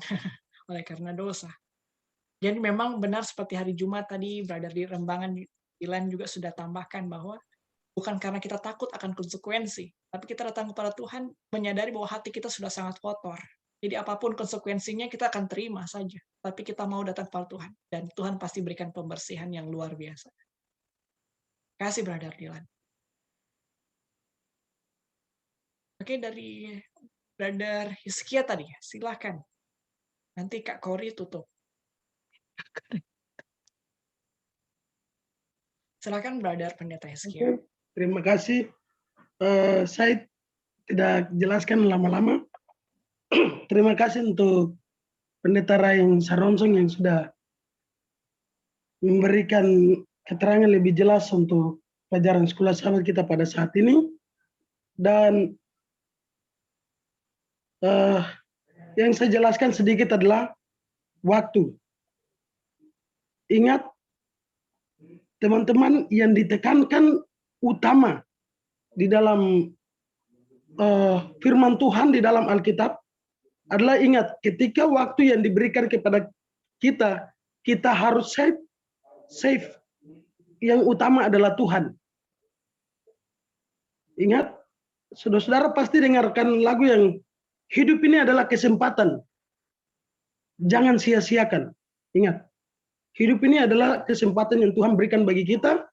oleh karena dosa. Jadi memang benar seperti hari Jumat tadi, Brother di Rembangan Dilan juga sudah tambahkan bahwa bukan karena kita takut akan konsekuensi, tapi kita datang kepada Tuhan menyadari bahwa hati kita sudah sangat kotor. Jadi apapun konsekuensinya kita akan terima saja. Tapi kita mau datang kepada Tuhan. Dan Tuhan pasti berikan pembersihan yang luar biasa. Terima kasih Brother Dilan. Oke, dari Brother Hizkia tadi, silakan. Nanti Kak Kori tutup. Silakan Brother Pendeta Hizkia. Terima kasih. Saya tidak jelaskan lama-lama. Terima kasih untuk Pendeta Raing Saronsong yang sudah memberikan keterangan lebih jelas untuk pelajaran sekolah sahabat kita pada saat ini. Dan yang saya jelaskan sedikit adalah waktu. Ingat, teman-teman, yang ditekankan utama di dalam firman Tuhan di dalam Alkitab adalah ingat, ketika waktu yang diberikan kepada kita, kita harus save. Yang utama adalah Tuhan. Ingat, saudara-saudara pasti dengarkan lagu yang hidup ini adalah kesempatan. Jangan sia-siakan. Ingat, hidup ini adalah kesempatan yang Tuhan berikan bagi kita.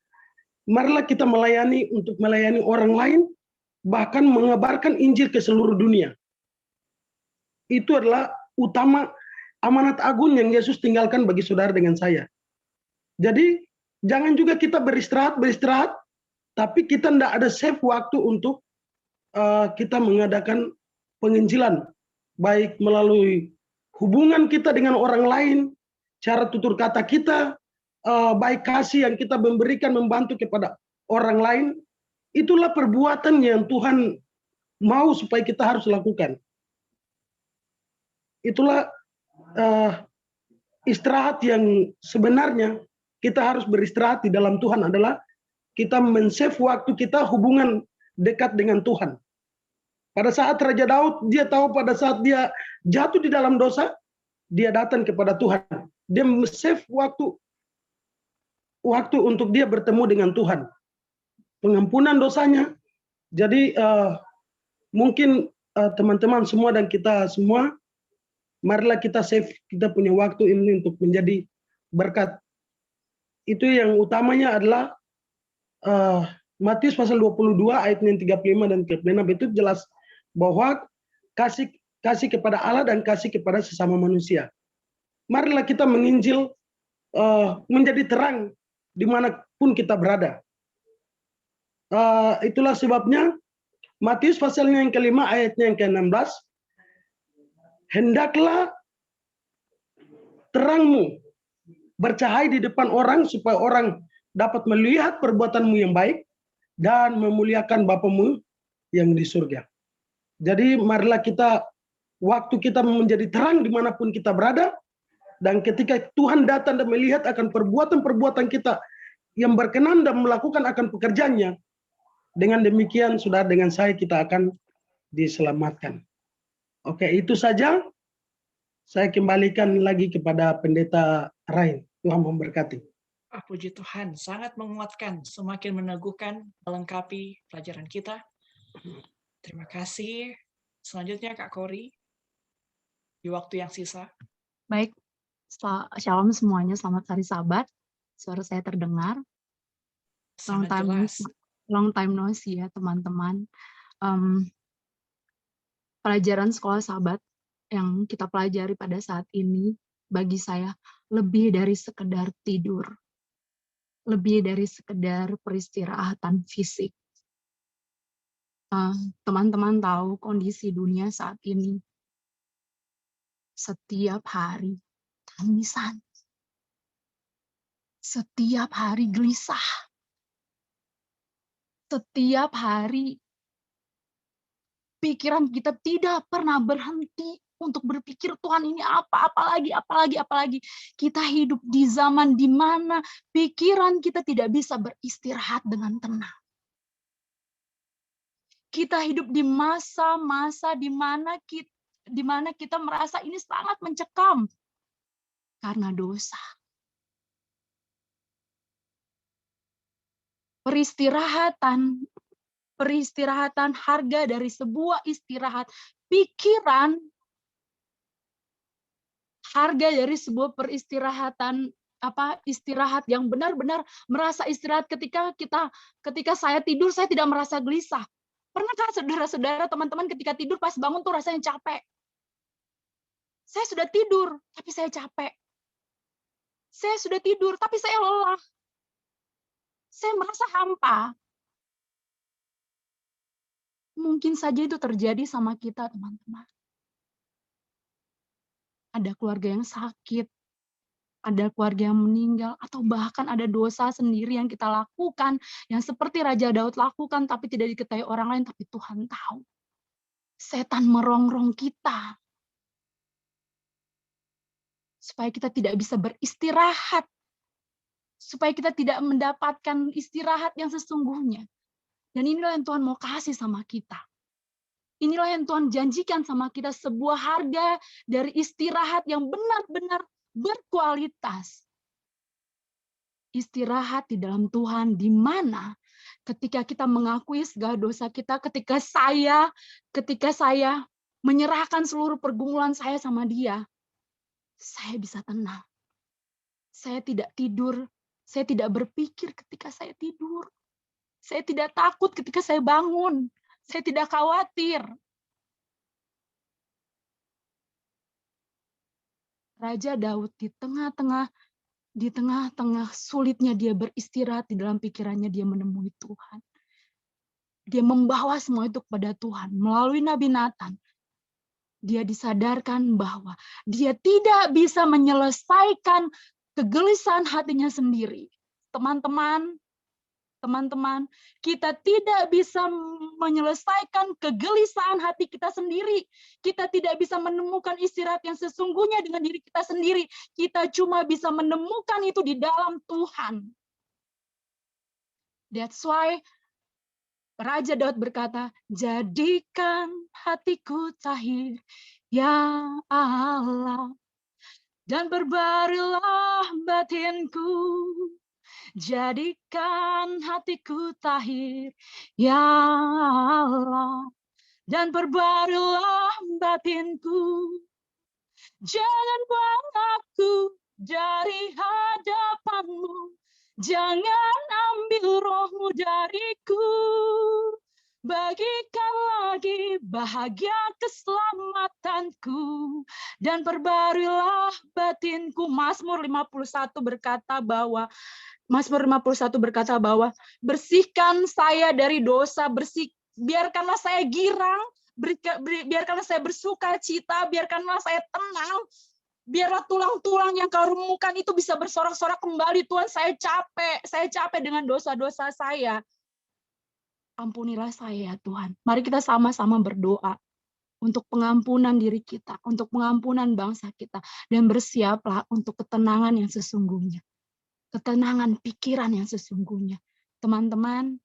Marilah kita melayani untuk melayani orang lain, bahkan mengabarkan Injil ke seluruh dunia. Itu adalah utama amanat agung yang Yesus tinggalkan bagi saudara dengan saya. Jadi, jangan juga kita beristirahat, tapi kita tidak ada save waktu untuk kita mengadakan penginjilan, baik melalui hubungan kita dengan orang lain, cara tutur kata kita, baik kasih yang kita memberikan, membantu kepada orang lain, itulah perbuatan yang Tuhan mau supaya kita harus lakukan. Itulah istirahat yang sebenarnya kita harus beristirahat di dalam Tuhan adalah kita men-save waktu kita hubungan dekat dengan Tuhan. Pada saat Raja Daud, dia tahu pada saat dia jatuh di dalam dosa, dia datang kepada Tuhan. Dia men-save waktu untuk dia bertemu dengan Tuhan. Pengampunan dosanya. Jadi mungkin teman-teman semua dan kita semua, marilah kita save, kita punya waktu ini untuk menjadi berkat. Itu yang utamanya adalah Matius pasal 22 ayat 35 dan 36 itu jelas bahwa kasih kepada Allah dan kasih kepada sesama manusia. Marilah kita menginjil menjadi terang dimanapun kita berada. Itulah sebabnya Matius pasalnya yang kelima ayatnya yang ke-16, hendaklah terangmu bercahaya di depan orang supaya orang dapat melihat perbuatanmu yang baik dan memuliakan Bapamu yang di surga. Jadi marilah kita, waktu kita menjadi terang dimanapun kita berada, dan ketika Tuhan datang dan melihat akan perbuatan-perbuatan kita yang berkenan dan melakukan akan pekerjaannya, dengan demikian saudara dengan saya kita akan diselamatkan. Oke, itu saja. Saya kembalikan lagi kepada Pendeta Rain. Tuhan memberkati. Puji Tuhan, sangat menguatkan, semakin meneguhkan, melengkapi pelajaran kita. Terima kasih. Selanjutnya Kak Kori, di waktu yang sisa. Baik, shalom semuanya, selamat hari Sabat. suara saya terdengar? Sangat jelas. Long time no see ya teman-teman. Pelajaran sekolah sahabat yang kita pelajari pada saat ini bagi saya lebih dari sekedar tidur, lebih dari sekedar peristirahatan fisik. Teman-teman tahu kondisi dunia saat ini, setiap hari tangisan, setiap hari gelisah, setiap hari pikiran kita tidak pernah berhenti untuk berpikir Tuhan ini apalagi. Kita hidup di zaman di mana pikiran kita tidak bisa beristirahat dengan tenang. Kita hidup di masa-masa di mana kita merasa ini sangat mencekam karena dosa. Peristirahatan harga dari sebuah istirahat, pikiran harga dari sebuah peristirahatan istirahat yang benar-benar merasa istirahat. Ketika saya tidur saya tidak merasa gelisah. Pernahkah saudara-saudara, teman-teman, ketika tidur pas bangun tuh rasanya capek? Saya sudah tidur tapi saya capek. Saya sudah tidur tapi saya lelah. Saya merasa hampa. Mungkin saja itu terjadi sama kita, teman-teman. Ada keluarga yang sakit, ada keluarga yang meninggal, atau bahkan ada dosa sendiri yang kita lakukan, yang seperti Raja Daud lakukan, tapi tidak diketahui orang lain, tapi Tuhan tahu. Setan merongrong kita, supaya kita tidak bisa beristirahat, supaya kita tidak mendapatkan istirahat yang sesungguhnya. Dan inilah yang Tuhan mau kasih sama kita. Inilah yang Tuhan janjikan sama kita, sebuah harga dari istirahat yang benar-benar berkualitas. Istirahat di dalam Tuhan, di mana ketika kita mengakui segala dosa kita, ketika saya menyerahkan seluruh pergumulan saya sama Dia, saya bisa tenang. Saya tidak tidur, saya tidak berpikir ketika saya tidur. Saya tidak takut ketika saya bangun. Saya tidak khawatir. Raja Daud di tengah-tengah sulitnya dia beristirahat di dalam pikirannya, dia menemui Tuhan. Dia membawa semua itu kepada Tuhan. Melalui Nabi Nathan, dia disadarkan bahwa dia tidak bisa menyelesaikan kegelisahan hatinya sendiri. Teman-teman, kita tidak bisa menyelesaikan kegelisahan hati kita sendiri. Kita tidak bisa menemukan istirahat yang sesungguhnya dengan diri kita sendiri. Kita cuma bisa menemukan itu di dalam Tuhan. That's why Raja Daud berkata, jadikan hatiku tahir, ya Allah, dan berbarilah batinku. Jadikan hatiku tahir, ya Allah, dan perbarilah batinku. Jangan buang aku dari hadapan-Mu, jangan ambil roh-Mu dariku. Bagikan lagi bahagia keselamatanku, dan perbarilah batinku. Mazmur 51 berkata bahwa bersihkan saya dari dosa, biarkanlah saya girang, biarkanlah saya bersuka cita, biarkanlah saya tenang, biarlah tulang-tulang yang Kau remukkan itu bisa bersorak-sorak kembali. Tuhan, saya capek dengan dosa-dosa saya. Ampunilah saya, Tuhan. Mari kita sama-sama berdoa untuk pengampunan diri kita, untuk pengampunan bangsa kita, dan bersiaplah untuk ketenangan yang sesungguhnya. Ketenangan pikiran yang sesungguhnya. Teman-teman,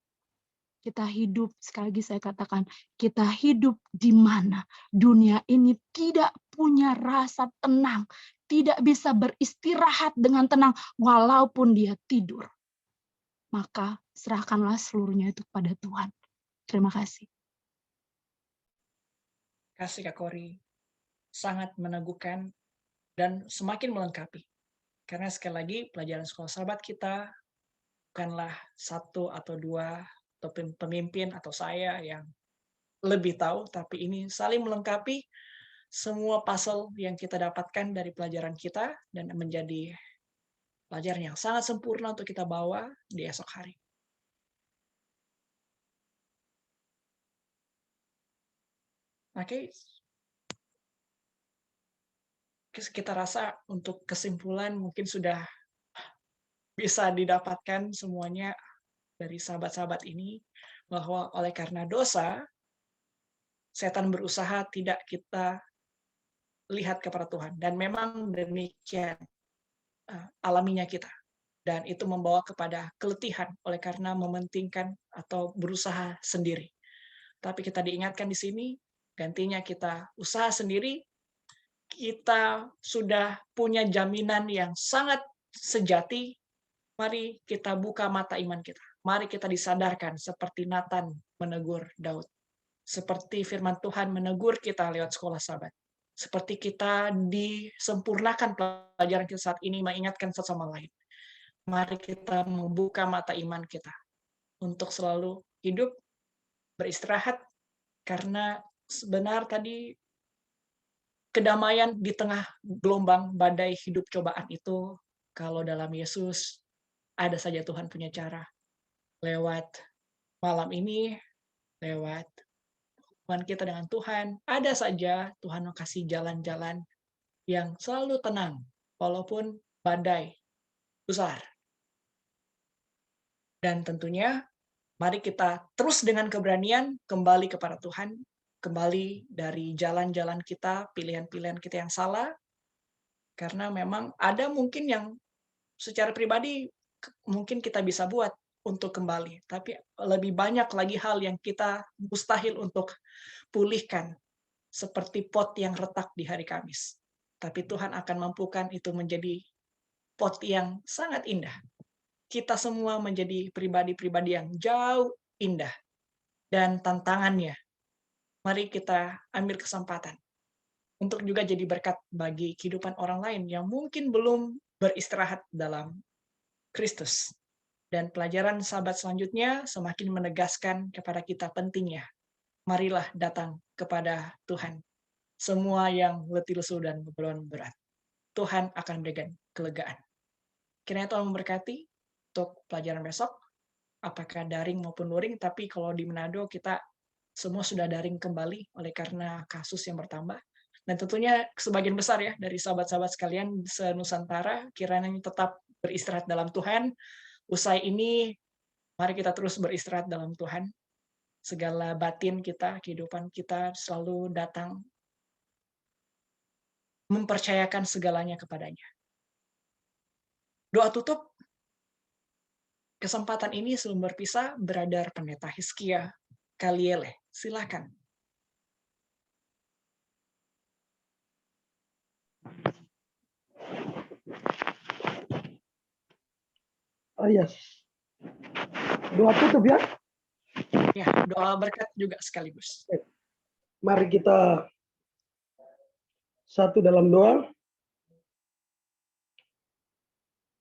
kita hidup, sekali lagi saya katakan, kita hidup di mana dunia ini tidak punya rasa tenang, tidak bisa beristirahat dengan tenang walaupun dia tidur. Maka serahkanlah seluruhnya itu kepada Tuhan. Terima kasih. Kasih Kak Kori, sangat meneguhkan dan semakin melengkapi. Karena sekali lagi pelajaran sekolah sahabat kita bukanlah satu atau dua atau pemimpin atau saya yang lebih tahu, tapi ini saling melengkapi semua puzzle yang kita dapatkan dari pelajaran kita dan menjadi pelajaran yang sangat sempurna untuk kita bawa di esok hari. Oke, kita rasa untuk kesimpulan mungkin sudah bisa didapatkan semuanya dari sahabat-sahabat ini, bahwa oleh karena dosa, setan berusaha tidak kita lihat kepada Tuhan. Dan memang demikian alaminya kita. Dan itu membawa kepada keletihan oleh karena mementingkan atau berusaha sendiri. Tapi kita diingatkan di sini, gantinya kita usaha sendiri, kita sudah punya jaminan yang sangat sejati. Mari kita buka mata iman kita. Mari kita disadarkan seperti Nathan menegur Daud. Seperti firman Tuhan menegur kita lewat sekolah sahabat. Seperti kita disempurnakan pelajaran kita saat ini mengingatkan satu sama lain. Mari kita membuka mata iman kita untuk selalu hidup, beristirahat, karena sebenar tadi kedamaian di tengah gelombang badai hidup cobaan itu, kalau dalam Yesus, ada saja Tuhan punya cara. Lewat malam ini, lewat hubungan kita dengan Tuhan, ada saja Tuhan mau kasih jalan-jalan yang selalu tenang, walaupun badai besar. Dan tentunya, mari kita terus dengan keberanian kembali kepada Tuhan, kembali dari jalan-jalan kita, pilihan-pilihan kita yang salah, karena memang ada mungkin yang secara pribadi mungkin kita bisa buat untuk kembali, tapi lebih banyak lagi hal yang kita mustahil untuk pulihkan, seperti pot yang retak di hari Kamis. Tapi Tuhan akan mampukan itu menjadi pot yang sangat indah. Kita semua menjadi pribadi-pribadi yang jauh indah. Dan tantangannya, mari kita ambil kesempatan untuk juga jadi berkat bagi kehidupan orang lain yang mungkin belum beristirahat dalam Kristus. Dan pelajaran sahabat selanjutnya semakin menegaskan kepada kita pentingnya. Marilah datang kepada Tuhan. Semua yang letih lesu dan beban berat. Tuhan akan memberikan kelegaan. Kiranya Tuhan memberkati untuk pelajaran besok. Apakah daring maupun luring, tapi kalau di Manado kita semua sudah daring kembali oleh karena kasus yang bertambah. Dan tentunya sebagian besar ya dari sahabat-sahabat sekalian se-Nusantara kiranya tetap beristirahat dalam Tuhan. Usai ini, mari kita terus beristirahat dalam Tuhan. Segala batin kita, kehidupan kita selalu datang mempercayakan segalanya kepadanya. Doa tutup kesempatan ini sebelum berpisah, Brother Pendeta Hizkia Kaliele. Silakan. Yes. Doa tutup ya. Ya, doa berkat juga sekaligus. Mari kita satu dalam doa.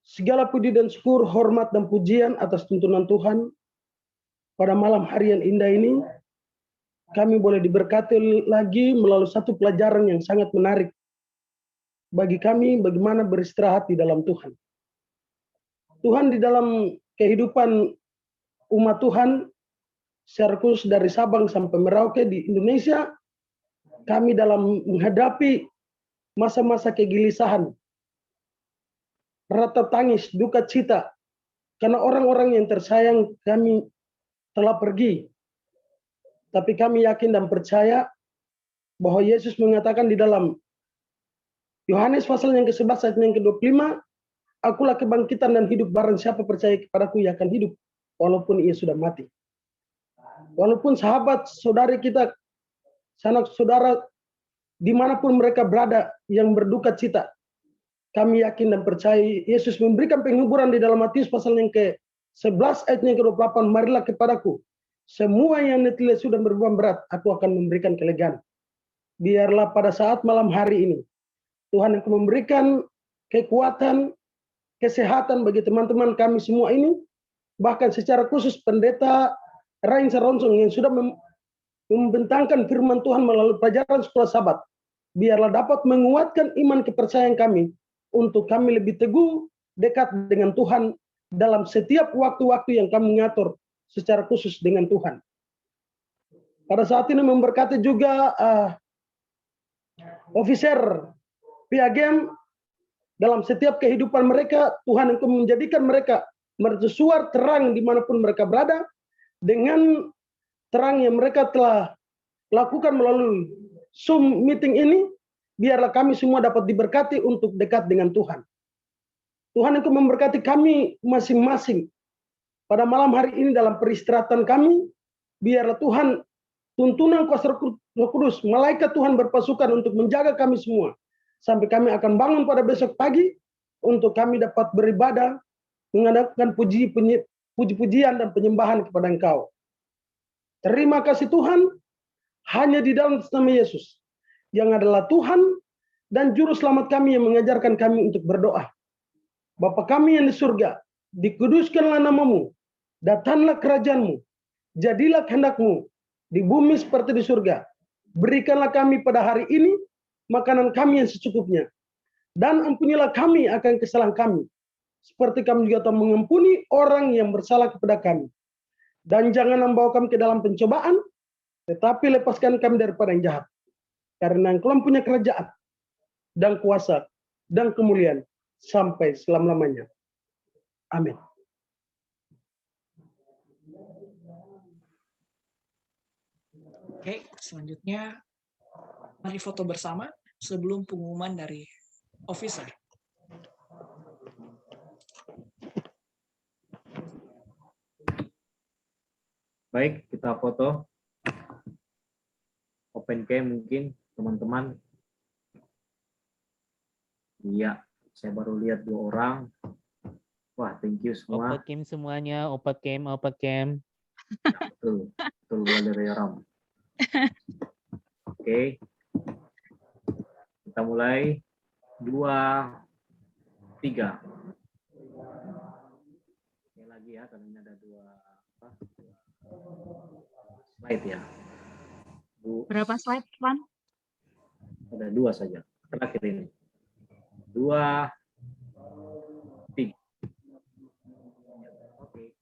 Segala puji dan syukur, hormat dan pujian atas tuntunan Tuhan pada malam hari yang indah ini. Kami boleh diberkati lagi melalui satu pelajaran yang sangat menarik bagi kami bagaimana beristirahat di dalam Tuhan. Tuhan di dalam kehidupan umat Tuhan, secara khusus dari Sabang sampai Merauke di Indonesia, kami dalam menghadapi masa-masa kegelisahan, rata tangis, duka cita, karena orang-orang yang tersayang kami telah pergi. Tapi kami yakin dan percaya bahwa Yesus mengatakan di dalam Yohanes pasal yang ke-11 ayat yang ke-25, akulah kebangkitan dan hidup, barang siapa percaya kepadaku ia akan hidup, walaupun ia sudah mati. Walaupun sahabat, saudari kita, sanak saudara, dimanapun mereka berada yang berduka cita, kami yakin dan percaya Yesus memberikan penghiburan di dalam Matius pasal yang ke-11 ayat yang ke-28, marilah kepadaku, semua yang letih lesu dan berbeban berat, aku akan memberikan kelegaan. Biarlah pada saat malam hari ini, Tuhan akan memberikan kekuatan, kesehatan bagi teman-teman kami semua ini, bahkan secara khusus Pendeta Rain Saronsong yang sudah membentangkan firman Tuhan melalui pelajaran sekolah Sabat. Biarlah dapat menguatkan iman kepercayaan kami untuk kami lebih teguh dekat dengan Tuhan dalam setiap waktu-waktu yang kami mengatur secara khusus dengan Tuhan. Pada saat ini memberkati juga officer PAGM dalam setiap kehidupan mereka. Tuhan Engkau menjadikan mereka mercusuar terang dimanapun mereka berada, dengan terang yang mereka telah lakukan melalui Zoom meeting ini. Biarlah kami semua dapat diberkati untuk dekat dengan Tuhan. Tuhan Engkau memberkati kami masing-masing pada malam hari ini dalam peristirahatan kami. Biarlah Tuhan, tuntunan kuasa Roh Kudus, malaikat Tuhan berpasukan untuk menjaga kami semua sampai kami akan bangun pada besok pagi untuk kami dapat beribadah, mengadakan puji-pujian dan penyembahan kepada Engkau. Terima kasih Tuhan, hanya di dalam nama Yesus yang adalah Tuhan dan Juru Selamat kami yang mengajarkan kami untuk berdoa. Bapa kami yang di surga, dikuduskanlah namamu, datanglah kerajaan-Mu, jadilah kehendak-Mu di bumi seperti di surga. Berikanlah kami pada hari ini makanan kami yang secukupnya, dan ampunilah kami akan kesalahan kami, seperti kami juga telah mengampuni orang yang bersalah kepada kami. Dan jangan membawa kami ke dalam pencobaan, tetapi lepaskan kami daripada yang jahat. Karena Engkau punya kerajaan, dan kuasa, dan kemuliaan, sampai selama-lamanya. Amin. Oke, selanjutnya mari foto bersama sebelum pengumuman dari officer. Baik, kita foto. Open cam mungkin teman-teman. Iya, saya baru lihat 2 orang. Wah, thank you semua. Open cam semuanya, open cam. Betul, betul Valeria Ram. Oke. Kita mulai 2, 3. Ini lagi ya, karena ini ada 2 slide ya. Berapa slide, Van? Ada 2 saja. Terakhir ini. 2, 3. Oke.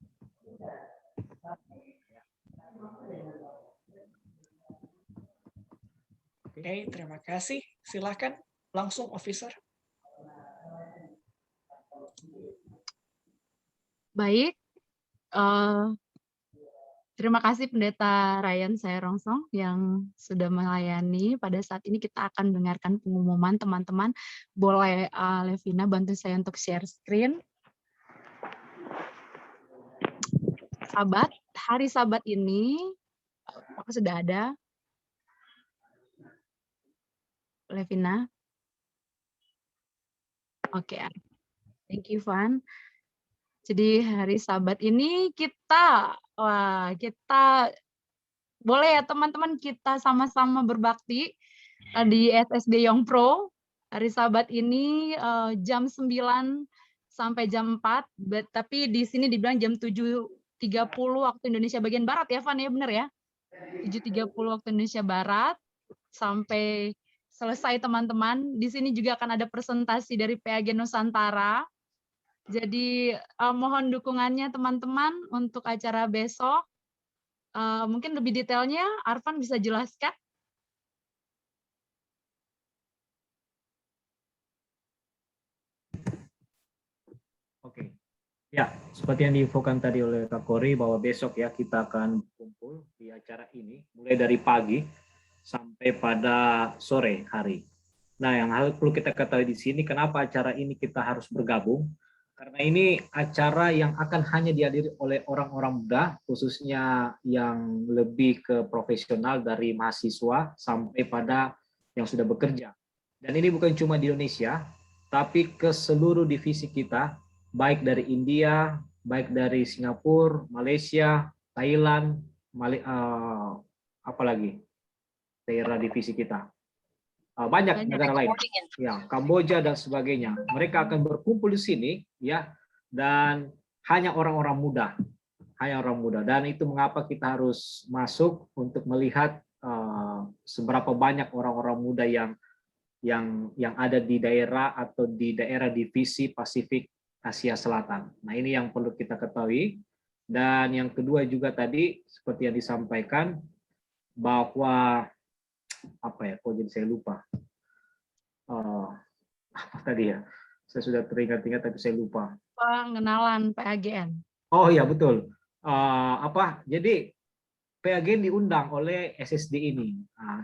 Oke, terima kasih. Silakan langsung officer. Baik. Terima kasih Pendeta Ryan Saerongsong yang sudah melayani. Pada saat ini kita akan mendengarkan pengumuman teman-teman. Boleh Levina bantu saya untuk share screen. Sabat, hari Sabat ini, apakah sudah ada? Levina? Oke, thank you Van. Jadi hari Sabat ini kita boleh ya teman-teman kita sama-sama berbakti di SSD Young Pro. Hari Sabat ini jam 9 sampai jam 4, tapi di sini dibilang jam 7.30 waktu Indonesia bagian Barat ya Van ya, benar ya? 7.30 waktu Indonesia Barat sampai selesai teman-teman. Di sini juga akan ada presentasi dari PAG Nusantara. Jadi mohon dukungannya teman-teman untuk acara besok. Mungkin lebih detailnya Arfan bisa jelaskan. Oke. Ya, seperti yang diinfokan tadi oleh Kak Kori bahwa besok ya kita akan kumpul di acara ini mulai dari pagi sampai pada sore hari. Nah, yang perlu kita ketahui di sini kenapa acara ini kita harus bergabung? Karena ini acara yang akan hanya dihadiri oleh orang-orang muda, khususnya yang lebih ke profesional dari mahasiswa sampai pada yang sudah bekerja. Dan ini bukan cuma di Indonesia, tapi ke seluruh divisi kita, baik dari India, baik dari Singapura, Malaysia, Thailand, apalagi daerah divisi kita. banyak negara lain, ya Kamboja dan sebagainya. Mereka akan berkumpul di sini, ya, dan hanya orang-orang muda, dan itu mengapa kita harus masuk untuk melihat seberapa banyak orang-orang muda yang ada di daerah atau di daerah divisi Pasifik Asia Selatan. Nah, ini yang perlu kita ketahui. Dan yang kedua juga tadi seperti yang disampaikan bahwa apa ya, kok jadi saya lupa apa tadi ya, saya sudah teringat-ingat tapi saya lupa. Pengenalan PAGN. Oh iya betul. Jadi PAGN diundang oleh SSD ini,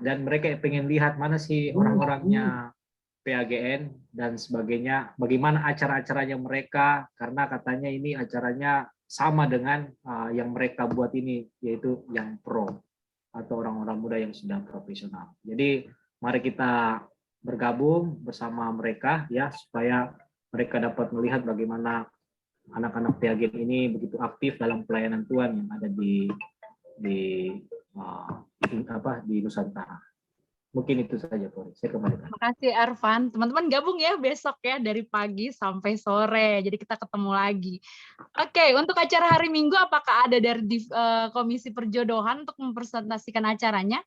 dan mereka pengen lihat mana sih orang-orangnya PAGN dan sebagainya, bagaimana acara-acaranya mereka, karena katanya ini acaranya sama dengan yang mereka buat ini, yaitu yang pro atau orang-orang muda yang sudah profesional. Jadi mari kita bergabung bersama mereka, ya, supaya mereka dapat melihat bagaimana anak-anak PAGN ini begitu aktif dalam pelayanan Tuhan yang ada di Nusantara. Mungkin itu saja, Polri. Saya kembalikan. Terima kasih, Arfan. Teman-teman gabung ya besok ya, dari pagi sampai sore. Jadi kita ketemu lagi. Oke, untuk acara hari Minggu, apakah ada dari Komisi Perjodohan untuk mempresentasikan acaranya?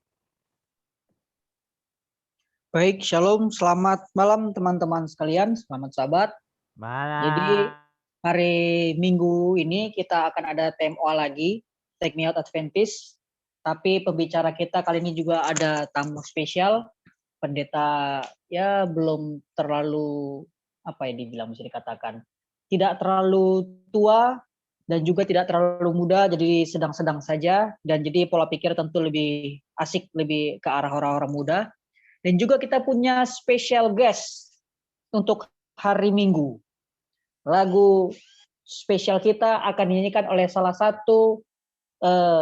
Baik, shalom, selamat malam teman-teman sekalian, selamat sahabat. Jadi hari Minggu ini kita akan ada TMOA lagi, Take Me Out Adventist. Tapi pembicara kita kali ini juga ada tamu spesial, pendeta ya belum terlalu bisa dikatakan tidak terlalu tua dan juga tidak terlalu muda, jadi sedang-sedang saja. Dan jadi pola pikir tentu lebih asik, lebih ke arah orang-orang muda. Dan juga kita punya special guest untuk hari Minggu. Lagu spesial kita akan dinyanyikan oleh salah satu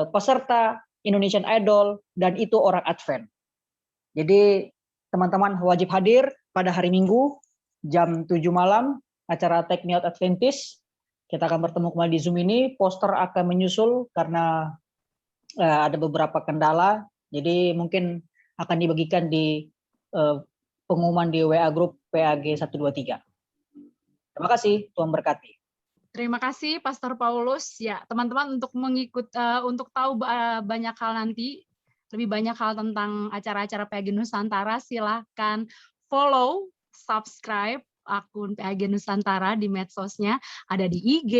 peserta Indonesian Idol, dan itu orang Advent. Jadi teman-teman wajib hadir pada hari Minggu jam 7 malam acara Take Me Out Adventist. Kita akan bertemu kembali di Zoom ini. Poster akan menyusul karena ada beberapa kendala. Jadi mungkin akan dibagikan di pengumuman di WA Group PAG 123. Terima kasih, Tuhan berkati. Terima kasih Pastor Paulus. Ya, teman-teman untuk tahu banyak hal nanti, lebih banyak hal tentang acara-acara PAG Nusantara, silahkan follow, subscribe akun PAG Nusantara di medsosnya. Ada di IG,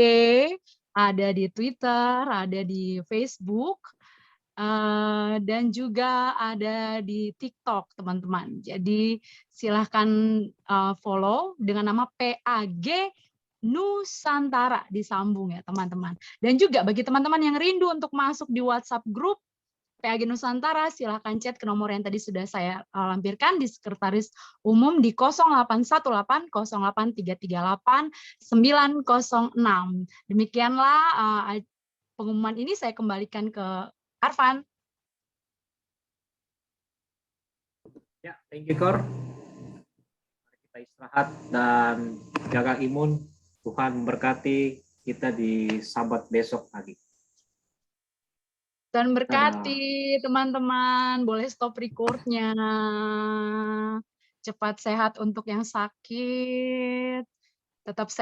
ada di Twitter, ada di Facebook, dan juga ada di TikTok, teman-teman. Jadi silahkan follow dengan nama PAG Nusantara, disambung ya teman-teman. Dan juga bagi teman-teman yang rindu untuk masuk di WhatsApp grup PAG Nusantara, silahkan chat ke nomor yang tadi sudah saya lampirkan di Sekretaris Umum di 0818-08338-906. Demikianlah pengumuman ini, saya kembalikan ke Arfan. Ya, thank you, Kor. Mari kita istirahat dan jaga imun. Tuhan memberkati kita di Sabat besok pagi. Dan berkati teman-teman, boleh stop recordnya. Cepat sehat untuk yang sakit, tetap sehat.